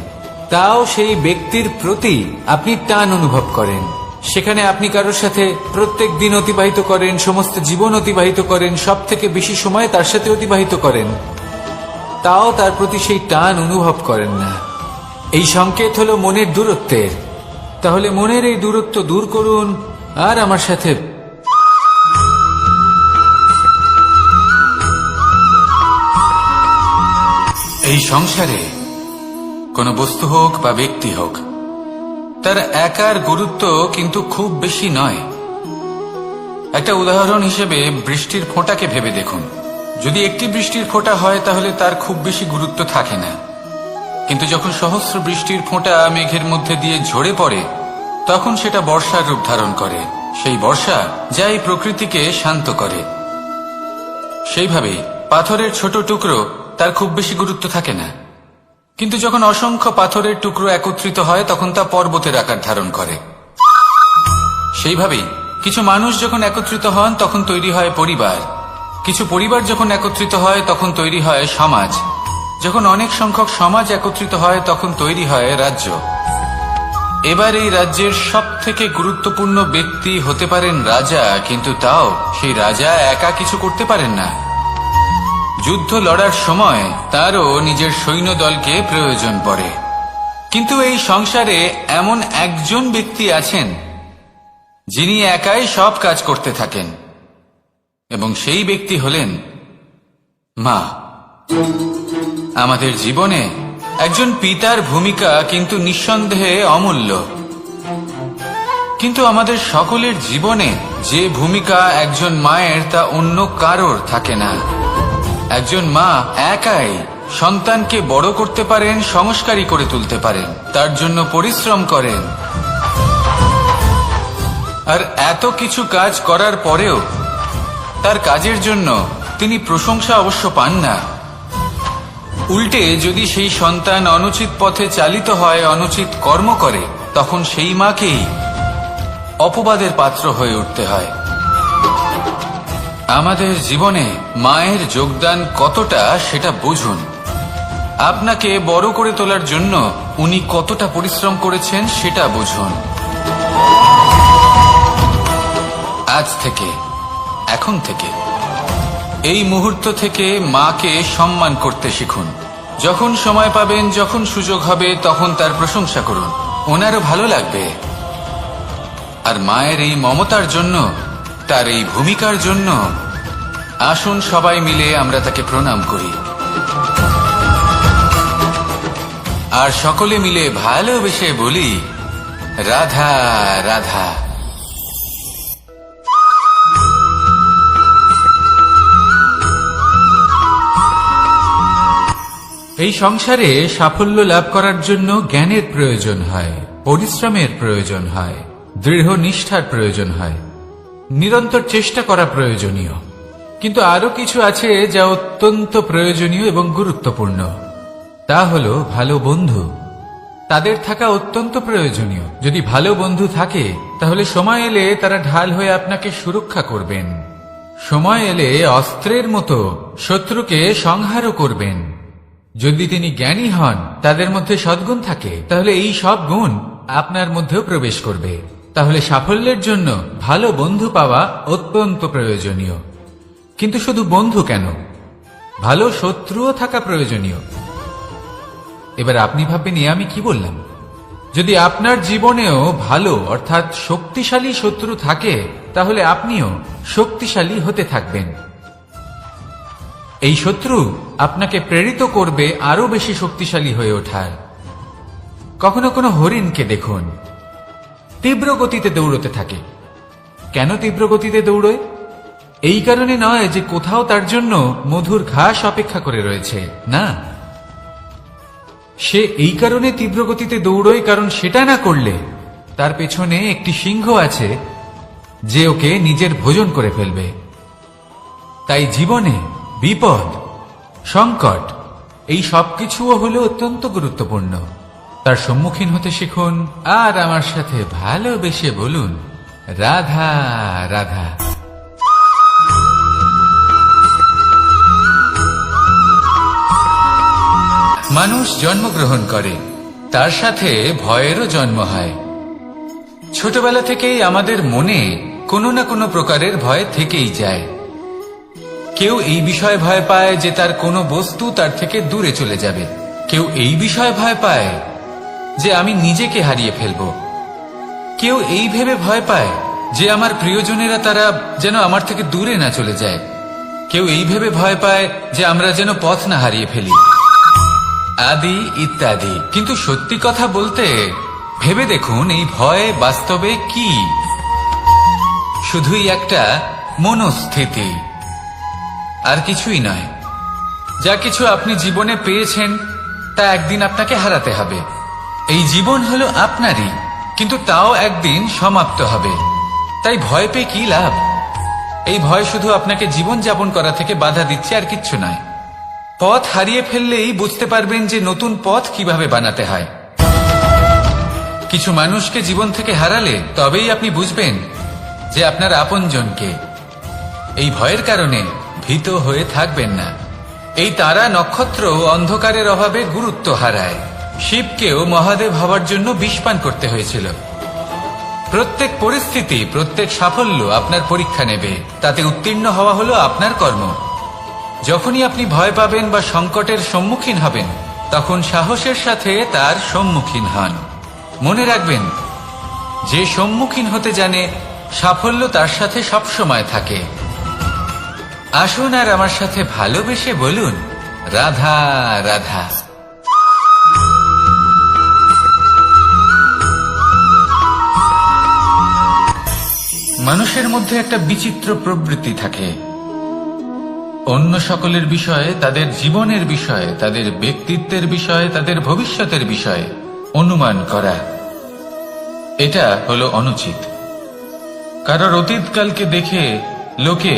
তাও সেই ব্যক্তির প্রতি আপনি টান অনুভব করেন। সেখানে আপনি কারোর সাথে প্রত্যেক দিন অতিবাহিত করেন, সমস্ত জীবন অতিবাহিত করেন, সব থেকে বেশি সময় তার সাথে অতিবাহিত করেন, তাও তার প্রতি সেই টান অনুভব করেন না। এই সংকেত হলো মনের দূরত্বের। তাহলে মনের এই দূরত্ব দূর করুন আর আমার সাথে এই সংসারে কোনো বস্তু হোক বা ব্যক্তি হোক, তার একার গুরুত্ব কিন্তু খুব বেশি নয়। একটা উদাহরণ হিসেবে বৃষ্টির ফোঁটাকে ভেবে দেখুন। যদি একটি বৃষ্টির ফোঁটা হয় তাহলে তার খুব বেশি গুরুত্ব থাকে না, কিন্তু যখন সহস্র বৃষ্টির ফোঁটা মেঘের মধ্যে দিয়ে ঝরে পড়ে, তখন সেটা বর্ষার রূপ ধারণ করে। সেই বর্ষা যা এই প্রকৃতিকে শান্ত করে। সেইভাবেই পাথরের ছোট টুকরো, তার খুব বেশি গুরুত্ব থাকে না, কিন্তু যখন অসংখ্য পাথরের টুকরো একত্রিত হয় তখন তা পর্বতের আকার ধারণ করে। সেইভাবেই কিছু মানুষ যখন একত্রিত হন তখন তৈরি হয় পরিবার। কিছু পরিবার যখন একত্রিত হয় তখন তৈরি হয় সমাজ। যখন অনেক সংখ্যক সমাজ একত্রিত হয় তখন তৈরি হয় রাজ্য। এবার এই রাজ্যের সব থেকে গুরুত্বপূর্ণ ব্যক্তি হতে পারেন রাজা, কিন্তু তাও সেই রাজা একা কিছু করতে পারেন না। যুদ্ধ লড়ার সময় তারও নিজের সৈন্যদলকে প্রয়োজন পড়ে। কিন্তু এই সংসারে এমন একজন ব্যক্তি আছেন যিনি একাই সব কাজ করতে থাকেন, এবং সেই ব্যক্তি হলেন মা। আমাদের জীবনে একজন পিতার ভূমিকা কিন্তু নিঃসন্দেহে অমূল্য, কিন্তু আমাদের সকলের জীবনে যে ভূমিকা একজন মায়ের তা অন্য কারোর থাকে না। একজন মা একাই সন্তানকে বড় করতে পারেন, সংস্কারী করে তুলতে পারেন, তার জন্য পরিশ্রম করেন। আর এত কিছু কাজ করার পরেও তার কাজের জন্য তিনি প্রশংসা অবশ্য পান না। উল্টে যদি সেই সন্তান অনুচিত পথে চালিত হয়, অনুচিত কর্ম করে, তখন সেই মাকেই অপবাদের পাত্র হয়ে উঠতে হয়। আমাদের জীবনে মায়ের যোগদান কতটা সেটা বুঝুন। আপনাকে বড় করে তোলার জন্য উনি কতটা পরিশ্রম করেছেন সেটা বুঝুন। আজ থেকে, এখন থেকে, এই মুহূর্ত থেকে মাকে সম্মান করতে শিখুন। যখন সময় পাবেন, যখন সুযোগ হবে, তখন তার প্রশংসা করুন, ওনারও ভালো লাগবে। আর মায়ের এই মমতার জন্য, তার এই ভূমিকার জন্য আসুন সবাই মিলে আমরা তাকে প্রণাম করি, আর সকলে মিলে ভালোবেসে বলি, রাধা রাধা। এই সংসারে সাফল্য লাভ করার জন্য জ্ঞানের প্রয়োজন হয়, পরিশ্রমের প্রয়োজন হয়, দৃঢ় নিষ্ঠার প্রয়োজন হয়, নিরন্তর চেষ্টা করা প্রয়োজনীয়। কিন্তু আরো কিছু আছে যা অত্যন্ত প্রয়োজনীয় এবং গুরুত্বপূর্ণ। তা হলো ভালো বন্ধু। তাদের থাকা অত্যন্ত প্রয়োজনীয়। যদি ভালো বন্ধু থাকে, তাহলে সময় এলে তারা ঢাল হয়ে আপনাকে সুরক্ষা করবেন। সময় এলে অস্ত্রের মতো শত্রুকে সংহারও করবেন। যদি তিনি জ্ঞানী হন, তাদের মধ্যে সদ্গুণ থাকে, তাহলে এই সব গুণ আপনার মধ্যেও প্রবেশ করবে। তাহলে সাফল্যের জন্য ভালো বন্ধু পাওয়া অত্যন্ত প্রয়োজনীয়। কিন্তু শুধু বন্ধু কেন, ভালো শত্রুও থাকা প্রয়োজনীয়। এবার আপনি ভাববেন, আমি কি বললাম? যদি আপনার জীবনেও ভালো অর্থাৎ শক্তিশালী শত্রু থাকে, তাহলে আপনিও শক্তিশালী হতে থাকবেন। এই শত্রু আপনাকে প্রেরিত করবে আরো বেশি শক্তিশালী হয়ে ওঠার। কখনো কোনো হরিণকে দেখুন, তীব্র গতিতে দৌড়তে থাকে। কেন তীব্র গতিতে দৌড়য়? এই কারণে নয় যে কোথাও তার জন্য মধুর ঘাস অপেক্ষা করে রয়েছে, না। সে এই কারণে তীব্র গতিতে দৌড়য় কারণ সেটা না করলে তার পেছনে একটি সিংহ আছে যে ওকে নিজের ভোজন করে ফেলবে। তাই জীবনে বিপদ, সংকট, এই সবকিছুও হলো অত্যন্ত গুরুত্বপূর্ণ। তার সম্মুখীন হতে শিখুন, আর আমার সাথে ভালোবেসে বলুন, রাধা রাধা। মানুষ জন্মগ্রহণ করে, তার সাথে ভয়েরও জন্ম হয়। ছোটবেলা থেকেই আমাদের মনে কোনো না কোনো প্রকারের ভয় থেকেই যায়। কেউ এই বিষয়ে ভয় পায় যে তার কোনো বস্তু তার থেকে দূরে চলে যাবে। কেউ এই বিষয়ে ভয় পায় যে আমি নিজেকে হারিয়ে ফেলব। কেউ এই ভেবে ভয় পায় যে আমার প্রিয়জনেরা তারা যেন আমার থেকে দূরে না চলে যায়। কেউ এই ভেবে ভয় পায় যে আমরা যেন পথ না হারিয়ে ফেলি, আদি ইত্যাদি। কিন্তু সত্যি কথা বলতে, ভেবে দেখুন এই ভয় বাস্তবে কি? শুধুই একটা মনস্থিতি, আর কিছুই নয়। যা কিছু আপনি জীবনে পেয়েছেন তা একদিন আপনাকে হারাতে হবে। এই জীবন হলো আপনারই, কিন্তু তাও একদিন সমাপ্ত হবে। তাই ভয় পেয়ে কি লাভ? এই ভয় শুধু আপনাকে জীবন যাপন করা থেকে বাধা দিচ্ছে, আর কিচ্ছু নয়। পথ হারিয়ে ফেললেই বুঝতে পারবেন যে নতুন পথ কিভাবে বানাতে হয়। কিছু মানুষকে জীবন থেকে হারালে তবেই আপনি বুঝবেন যে আপনার আপনজনকে। এই ভয়ের কারণে ভীত হয়ে থাকবেন না। এই তারা নক্ষত্র অন্ধকারের অভাবে গুরুত্ব হারায়। শিবকেও মহাদেব হওয়ার জন্য বিষপান করতে হয়েছিল। প্রত্যেক পরিস্থিতি, প্রত্যেক সাফল্য আপনার পরীক্ষা নেবে। তাতে উত্তীর্ণ হওয়া হলো আপনার কর্ম। যখনই আপনি ভয় পাবেন বা সংকটের সম্মুখীন হবেন, তখন সাহসের সাথে তার সম্মুখীন হন। মনে রাখবেন, যে সম্মুখীন হতে জানে, সাফল্য তার সাথে সবসময় থাকে। আসুন আর আমার সাথে ভালোবেসে বলুন, রাধা রাধা। মানুষের মধ্যে একটা বিচিত্র প্রবৃত্তি থাকে। অন্য সকলের বিষয়ে, তাদের জীবনের বিষয়ে, তাদের ব্যক্তিত্বের বিষয়ে, তাদের ভবিষ্যতের বিষয়ে অনুমান করা, এটা হলো অনুচিত। কারোর অতীতকালকে দেখে লোকে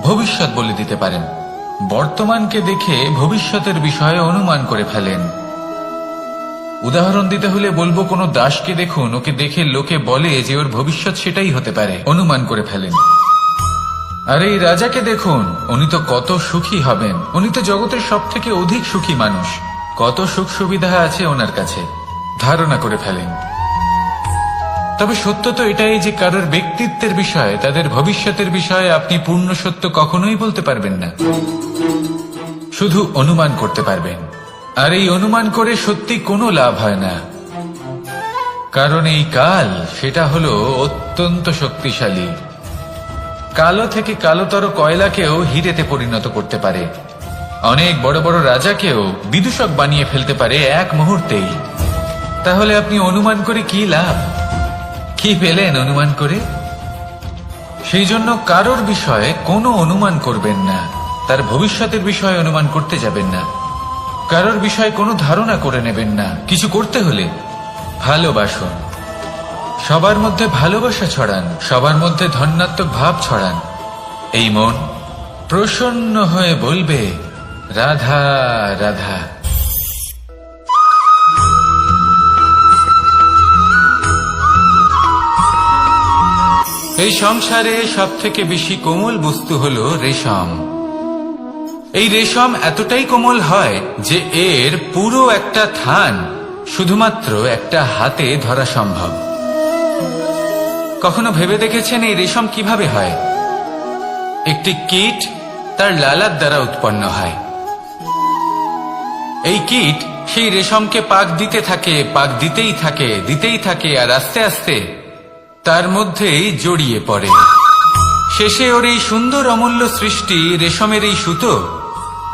ভবিষ্যৎ বলে দিতে পারেন, বর্তমানকে দেখে ভবিষ্যতের বিষয়ে অনুমান করে ফেলেন। উদাহরণ দিতে হলে বলবো, কোনো দাসকে দেখুন, ওকে দেখে লোকে বলে যে ওর ভবিষ্যৎ সেটাই হতে পারে, অনুমান করে ফেলেন। আর এই রাজাকে দেখুন, উনি তো কত সুখী হবেন, উনি তো জগতের সব থেকে অধিক সুখী মানুষ, কত সুখ সুবিধা আছে ওনার কাছে, ধারণা করে ফেলেন। তবে সত্য তো এটাই যে কারোর ব্যক্তিত্বের বিষয়ে, তাদের ভবিষ্যতের বিষয়ে আপনি পূর্ণ সত্য কখনোই বলতে পারবেন না, শুধু অনুমান করতে পারবেন। আর এই অনুমান করে সত্যি কোনো লাভ হয় না, কারণ এই কাল সেটা হলো অত্যন্ত শক্তিশালী। কালো থেকে কালোতর কয়লাকেও হিরেতে পরিণত করতে পারে, অনেক বড় বড় রাজাকেও বিদূষক বানিয়ে ফেলতে পারে এক মুহূর্তেই। তাহলে আপনি অনুমান করে কি লাভ? কি পেলেন অনুমান করে? সেই জন্য কারোর বিষয়ে কোনো অনুমান করবেন না, তার ভবিষ্যতের বিষয়ে অনুমান করতে যাবেন না, কারোর বিষয়ে কোনো ধারণা করে নেবেন না। কিছু করতে হলে ভালোবাসুন, সবার মধ্যে ভালোবাসা ছড়ান, সবার মধ্যে ধন্যাত্মক ভাব ছড়ান। এই মন প্রসন্ন হয়ে বলবে, রাধা রাধা। এই সংসারে সব থেকে বেশি কোমল বস্তু হলো রেশম। এই রেশম এতটাই কোমল হয় যে এর পুরো একটা থান শুধুমাত্র একটা হাতে ধরা সম্ভব। কখনো ভেবে দেখেছেন এই রেশম কিভাবে হয়? একটি কীট তার লালার দ্বারা উৎপন্ন হয়। এই কীট সেই রেশমকে পাক দিতে থাকে, পাক দিতেই থাকে, দিতেই থাকে, আর আস্তে আস্তে তার মধ্যেই জড়িয়ে পড়ে। শেষে ওর এই সুন্দর অমূল্য সৃষ্টি রেশমের এই সুতো,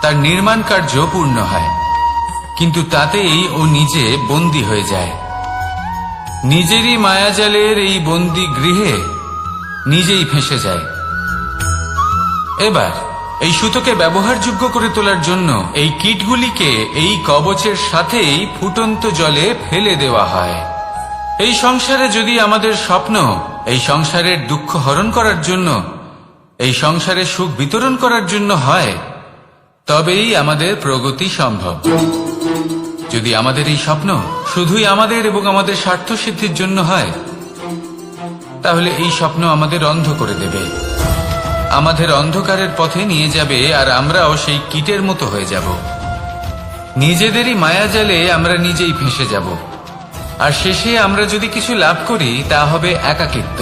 তার নির্মাণ কার্য পূর্ণ হয়, কিন্তু তাতেই ও নিজে বন্দী হয়ে যায়। নিজেরই মায়াজালের এই বন্দী গৃহে নিজেই ফেঁসে যায়। এবার এই সুতোকে ব্যবহারযোগ্য করে তোলার জন্য এই কীটগুলিকে এই কবচের সাথেই ফুটন্ত জলে ফেলে দেওয়া হয়। এই সংসারে যদি আমাদের স্বপ্ন এই সংসারের দুঃখ হরণ করার জন্য, এই সংসারে সুখ বিতরণ করার জন্য হয়, তবেই আমাদের প্রগতি সম্ভব। যদি আমাদের এই স্বপ্ন শুধুই আমাদের এবং আমাদের স্বার্থ সিদ্ধির জন্য হয়, তাহলে এই স্বপ্ন আমাদের অন্ধ করে দেবে, আমাদের অন্ধকারের পথে নিয়ে যাবে, আর আমরাও সেই কীটের মতো হয়ে যাব। নিজেদেরই মায়াজালে আমরা নিজেই ফেঁসে যাব, আর শেষে আমরা যদি কিছু লাভ করি তা হবে একাকিত্ব,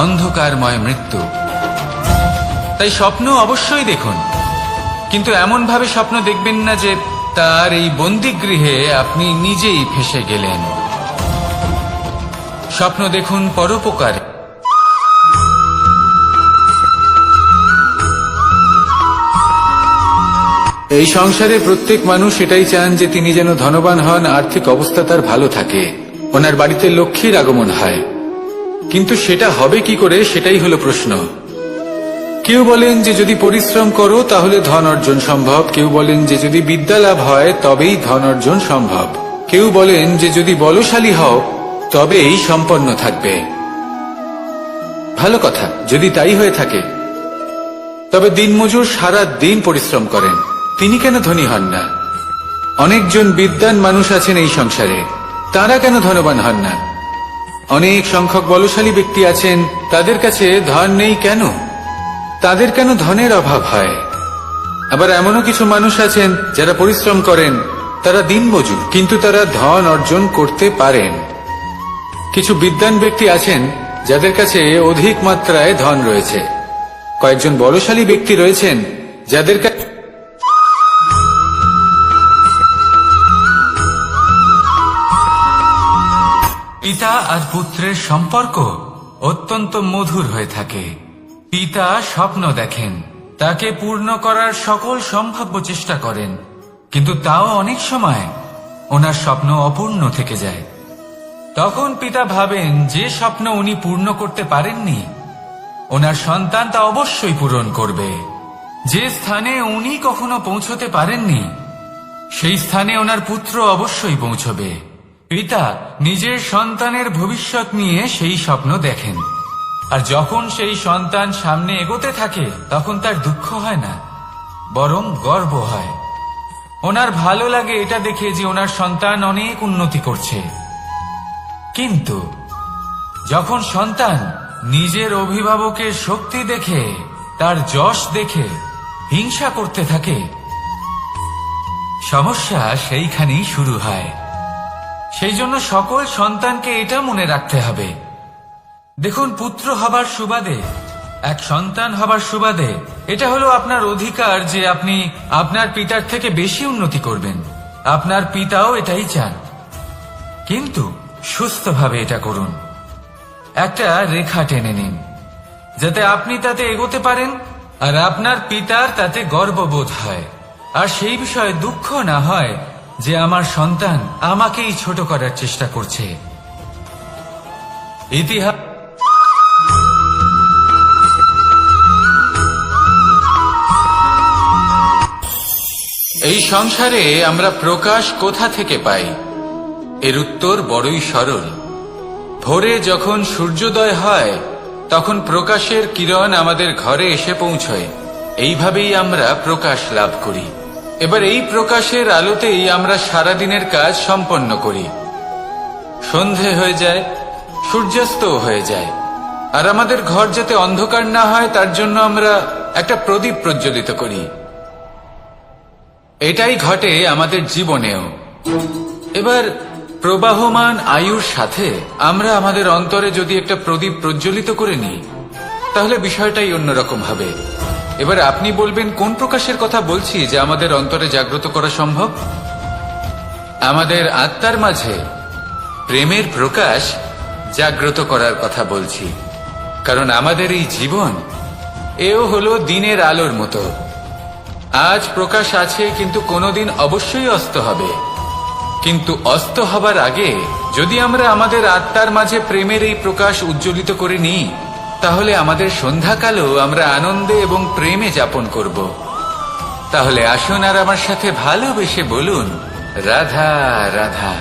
অন্ধকারময় মৃত্যু। তাই স্বপ্ন অবশ্যই দেখুন, কিন্তু এমন ভাবে স্বপ্ন দেখবেন না যে তার এই বন্দিগৃহে আপনি নিজেই ফেঁসে গেলেন। স্বপ্ন দেখুন পরোপকারে। এই সংসারে প্রত্যেক মানুষ এটাই চান যে তিনি যেন ধনবান হন, আর্থিক অবস্থা তার ভালো থাকে, ওনার বাড়িতে লক্ষ্মীর আগমন হয়। কিন্তু সেটা হবে কি করে, সেটাই হলো প্রশ্ন। কেউ বলেন যে যদি পরিশ্রম করো তাহলে ধন অর্জন সম্ভব, কেউ বলেন যে যদি বিদ্যা লাভ হয় তবেই ধন অর্জন সম্ভব, কেউ বলেন যে যদি বলশালী হও তবেই সম্পন্ন থাকবে। ভালো কথা, যদি তাই হয়ে থাকে, তবে দিনমজুর সারা দিন পরিশ্রম করেন, তিনি কেন ধনী হন না? অনেকজন বিদ্বান মানুষ আছেন এই সংসারে, তারা কেন ধনবান হন না? অনেক সংখ্যক বলশালী ব্যক্তি আছেন, তাদের কাছে ধন নেই কেন? তাদের কেন ধনের অভাব হয়? আবার এমনও কিছু মানুষ আছেন যারা পরিশ্রম করেন, তারা দিনমজুর, কিন্তু তারা ধন অর্জন করতে পারেন। কিছু বিদ্বান ব্যক্তি আছেন যাদের কাছে অধিক মাত্রায় ধন রয়েছে, কয়েকজন বলশালী ব্যক্তি রয়েছেন যাদের কাছে পিতা আর পুত্রের সম্পর্ক অত্যন্ত মধুর হয়ে থাকে। পিতা স্বপ্ন দেখেন, তাকে পূর্ণ করার সকল সম্ভাব্য চেষ্টা করেন, কিন্তু তাও অনেক সময় ওনার স্বপ্ন অপূর্ণ থেকে যায়। তখন পিতা ভাবেন যে স্বপ্ন উনি পূর্ণ করতে পারেননি ওনার সন্তান তা অবশ্যই পূরণ করবে। যে স্থানে উনি কখনো পৌঁছতে পারেননি সেই স্থানে ওনার পুত্র অবশ্যই পৌঁছবে। পিতা নিজের সন্তানের ভবিষ্যৎ নিয়ে সেই স্বপ্ন দেখেন, আর যখন সেই সন্তান সামনে এগোতে থাকে তখন তার দুঃখ হয় না, বরং গর্ব হয়। ওনার ভালো লাগে এটা দেখে যে ওনার সন্তান অনেক উন্নতি করছে। কিন্তু যখন সন্তান নিজের অভিভাবকের শক্তি দেখে, তার যশ দেখে হিংসা করতে থাকে, সমস্যা সেইখানেই শুরু হয়। সেই জন্য সকল সন্তানকে এটা মনে রাখতে হবে, দেখুন, পুত্র হবার সুবাদে, এক সন্তান হবার সুবাদে এটা হলো আপনার অধিকার যে আপনি আপনার পিতার থেকে বেশি উন্নতি করবেন। আপনার পিতাও এটাই চান, কিন্তু সুস্থভাবে এটা করুন। একটা রেখা টেনে নিন যাতে আপনি তাতে এগোতে পারেন আর আপনার পিতার তাতে গর্ববোধ হয়, আর সেই বিষয়ে দুঃখ না হয় যে আমার সন্তান আমাকেই ছোট করার চেষ্টা করছে। ইতিহাস এই সংসারে আমরা প্রকাশ কোথা থেকে পাই? এর উত্তর বড়ই সরল। ভোরে যখন সূর্যোদয় হয় তখন প্রকাশের কিরণ আমাদের ঘরে এসে পৌঁছয়। এইভাবেই আমরা প্রকাশ লাভ করি। এবার এই প্রকাশের আলোতেই আমরা সারাদিনের কাজ সম্পন্ন করি। সন্ধে হয়ে যায়, সূর্যাস্তও হয়ে যায়, আর আমাদের ঘর যাতে অন্ধকার না হয় তার জন্য আমরা একটা প্রদীপ প্রজ্বলিত করি। এটাই ঘটে আমাদের জীবনেও। এবার প্রবাহমান আয়ুর সাথে আমরা আমাদের অন্তরে যদি একটা প্রদীপ প্রজ্বলিত করে নিই তাহলে বিষয়টাই অন্যরকম হবে। এবার আপনি বলবেন কোন প্রকাশের কথা বলছি যা আমাদের অন্তরে জাগ্রত করা সম্ভব? আমাদের আত্মার মাঝে প্রেমের প্রকাশ জাগ্রত করার কথা বলছি। কারণ আমাদের এই জীবন এও হলো দিনের আলোর মতো। আজ প্রকাশ আছে, কিন্তু কোনোদিন অবশ্যই অস্ত হবে। কিন্তু অস্ত হবার আগে যদি আমরা আমাদের আত্মার মাঝে প্রেমের এই প্রকাশ উজ্জ্বলিত করে নিই তাহলে আমাদের সন্ধ্যাকালও আমরা আনন্দে এবং প্রেমে যাপন করব। তাহলে আসুন আর আমার সাথে ভালোবেসে বলুন, রাধা রাধা।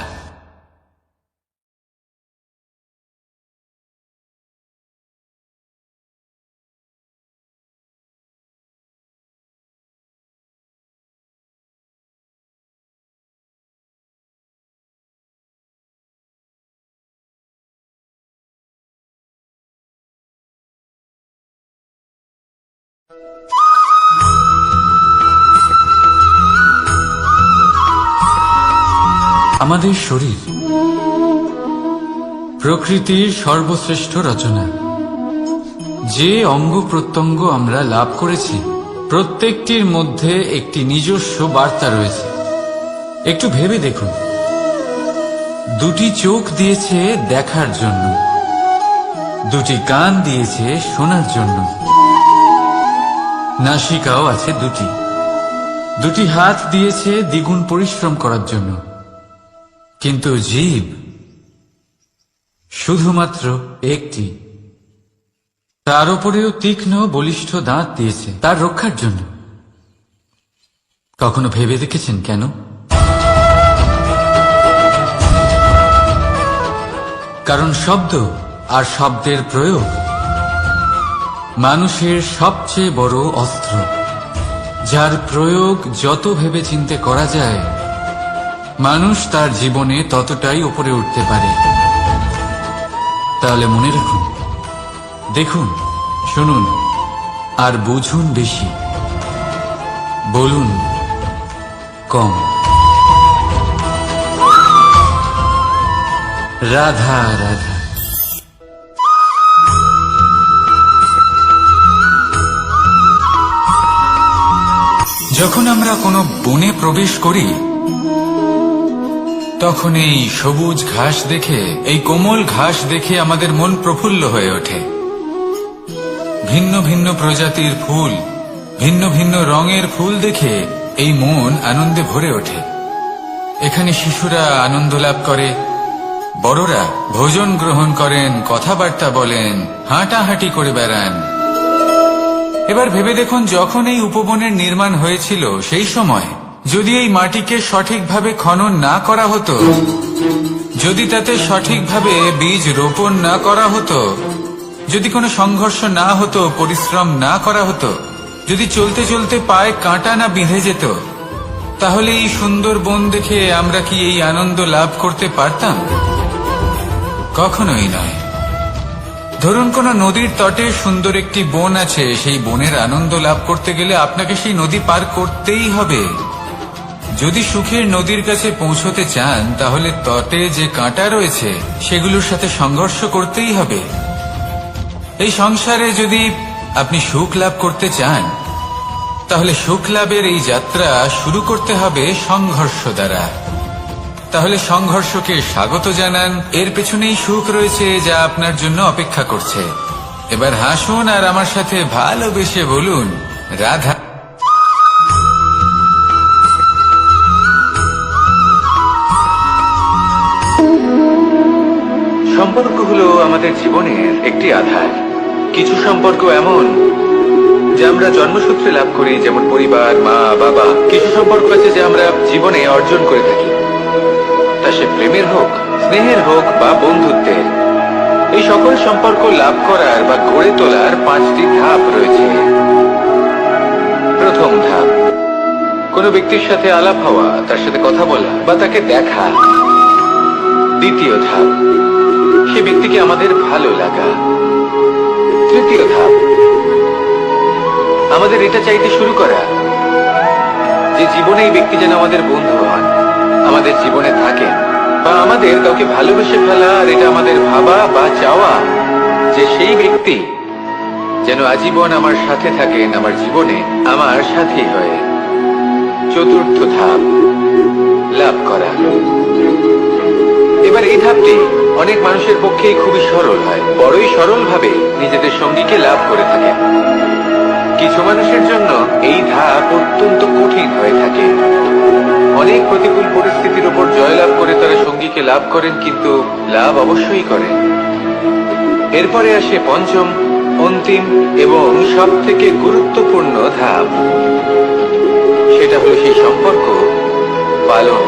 আমাদের শরীর প্রকৃতির সর্বশ্রেষ্ঠ রচনা। যে অঙ্গ প্রত্যঙ্গ আমরা লাভ করেছি প্রত্যেকটির মধ্যে একটি নিজস্ব বার্তা রয়েছে। একটু ভেবে দেখুন, দুটি চোখ দিয়েছে দেখার জন্য, দুটি কান দিয়েছে শোনার জন্য, নাসিকাও আছে দুটি, দুটি হাত দিয়েছে দ্বিগুণ পরিশ্রম করার জন্য। কিন্তু জীব শুধুমাত্র একটি, তার উপরেও তীক্ষ্ণ বলিষ্ঠ দাঁত দিয়েছে তার রক্ষার জন্য। কখনো ভেবে দেখেছেন কেন? কারণ শব্দ আর শব্দের প্রয়োগ মানুষের সবচেয়ে বড় অস্ত্র, যার প্রয়োগ যত ভেবে চিন্তে করা যায় মানুষ তার জীবনে ততটাই উপরে উঠতে পারে। তাহলে মনে রাখুন, দেখুন, শুনুন আর বুঝুন বেশি, বলুন কম। রাধা রাধা। যখন আমরা কোনো বনে প্রবেশ করি তখন এই সবুজ ঘাস দেখে, এই কোমল ঘাস দেখে আমাদের মন প্রফুল্ল হয়ে ওঠে। ভিন্ন ভিন্ন প্রজাতির ফুল, ভিন্ন ভিন্ন রঙের ফুল দেখে এই মন আনন্দে ভরে ওঠে। এখানে শিশুরা আনন্দ লাভ করে, বড়রা ভোজন গ্রহণ করেন, কথাবার্তা বলেন, হাঁটাহাঁটি করে বেড়ান। এবার ভেবে দেখুন, যখন এই উপবনের নির্মাণ হয়েছিল সেই সময় যদি এই মাটিকে সঠিকভাবে খনন না করা হতো, যদি তাতে সঠিকভাবে বীজ রোপণ না করা হতো, যদি কোনো সংঘর্ষ না হতো, পরিশ্রম না করা হতো, যদি চলতে চলতে পায়ে কাঁটা না বিঁধে যেত, তাহলে এই সুন্দর বন দেখে আমরা কি এই আনন্দ লাভ করতে পারতাম? কখনোই নয়। ধরুন কোন নদীর তটে সুন্দর একটি বন আছে, সেই বনের আনন্দ লাভ করতে গেলে আপনাকে সেই নদী পার করতেই হবে। যদি সুখের নদীর কাছে পৌঁছতে চান, তাহলে তটে যে কাঁটা রয়েছে সেগুলোর সাথে সংঘর্ষ করতেই হবে। এই সংসারে যদি আপনি সুখ লাভ করতে চান, তাহলে সুখ লাভের এই যাত্রা শুরু করতে হবে সংঘর্ষ দ্বারা। তাহলে সংঘর্ষকে স্বাগত জানান, এর পেছনেই সুখ রয়েছে যা আপনার জন্য অপেক্ষা করছে। এবার হাসুন আর আমার সাথে ভালোবেসে বলুন, রাধা। সম্পর্ক হলো আমাদের জীবনের একটি আধার। কিছু সম্পর্ক এমন যা আমরা জন্মসূত্রে লাভ করি, যেমন পরিবার, মা, বাবা। কিছু সম্পর্ক আছে যা আমরা জীবনে অর্জন করে থাকি, তা সে প্রেমের হোক, স্নেহের হোক বা বন্ধুত্বের। এই সকল সম্পর্ক লাভ করার বা গড়ে তোলার 5টি ধাপ রয়েছে। প্রথম ধাপ, কোনো ব্যক্তির সাথে আলাপ হওয়া, তার সাথে কথা বলা বা তাকে দেখা। দ্বিতীয় ধাপ, সে ব্যক্তিকে আমাদের ভালো লাগা। তৃতীয় ধাপ, আমাদের এটা চাইতে শুরু করা যে জীবনে এই ব্যক্তি যেন আমাদের বন্ধু হন, আমাদের জীবনে থাকেন, বা আমাদের কাউকে ভালোবেসে ফেলা আর এটা আমাদের ভাবা বা চাওয়া যে সেই ব্যক্তি যেন আজীবন আমার সাথে থাকেন, আমার জীবনে আমার সাথী হয়ে। চতুর্থ ধাপ, লাভ করা। এবার এই ধাপটি অনেক মানুষের পক্ষেই খুবই সরল হয়, বড়ই সরল ভাবে নিজেদের সঙ্গীকে লাভ করে থাকেন। কিছু মানুষের জন্য এই ধাপ অত্যন্ত কঠিন হয়ে থাকে। অনেক প্রতিকূল পরিস্থিতির উপর জয়লাভ করে তারা সঙ্গীকে লাভ করেন, কিন্তু লাভ অবশ্যই করেন। এরপরে আসে পঞ্চম, অন্তিম এবং সব থেকে গুরুত্বপূর্ণ ধাপ। সেটা হলো সেই সম্পর্ক পালন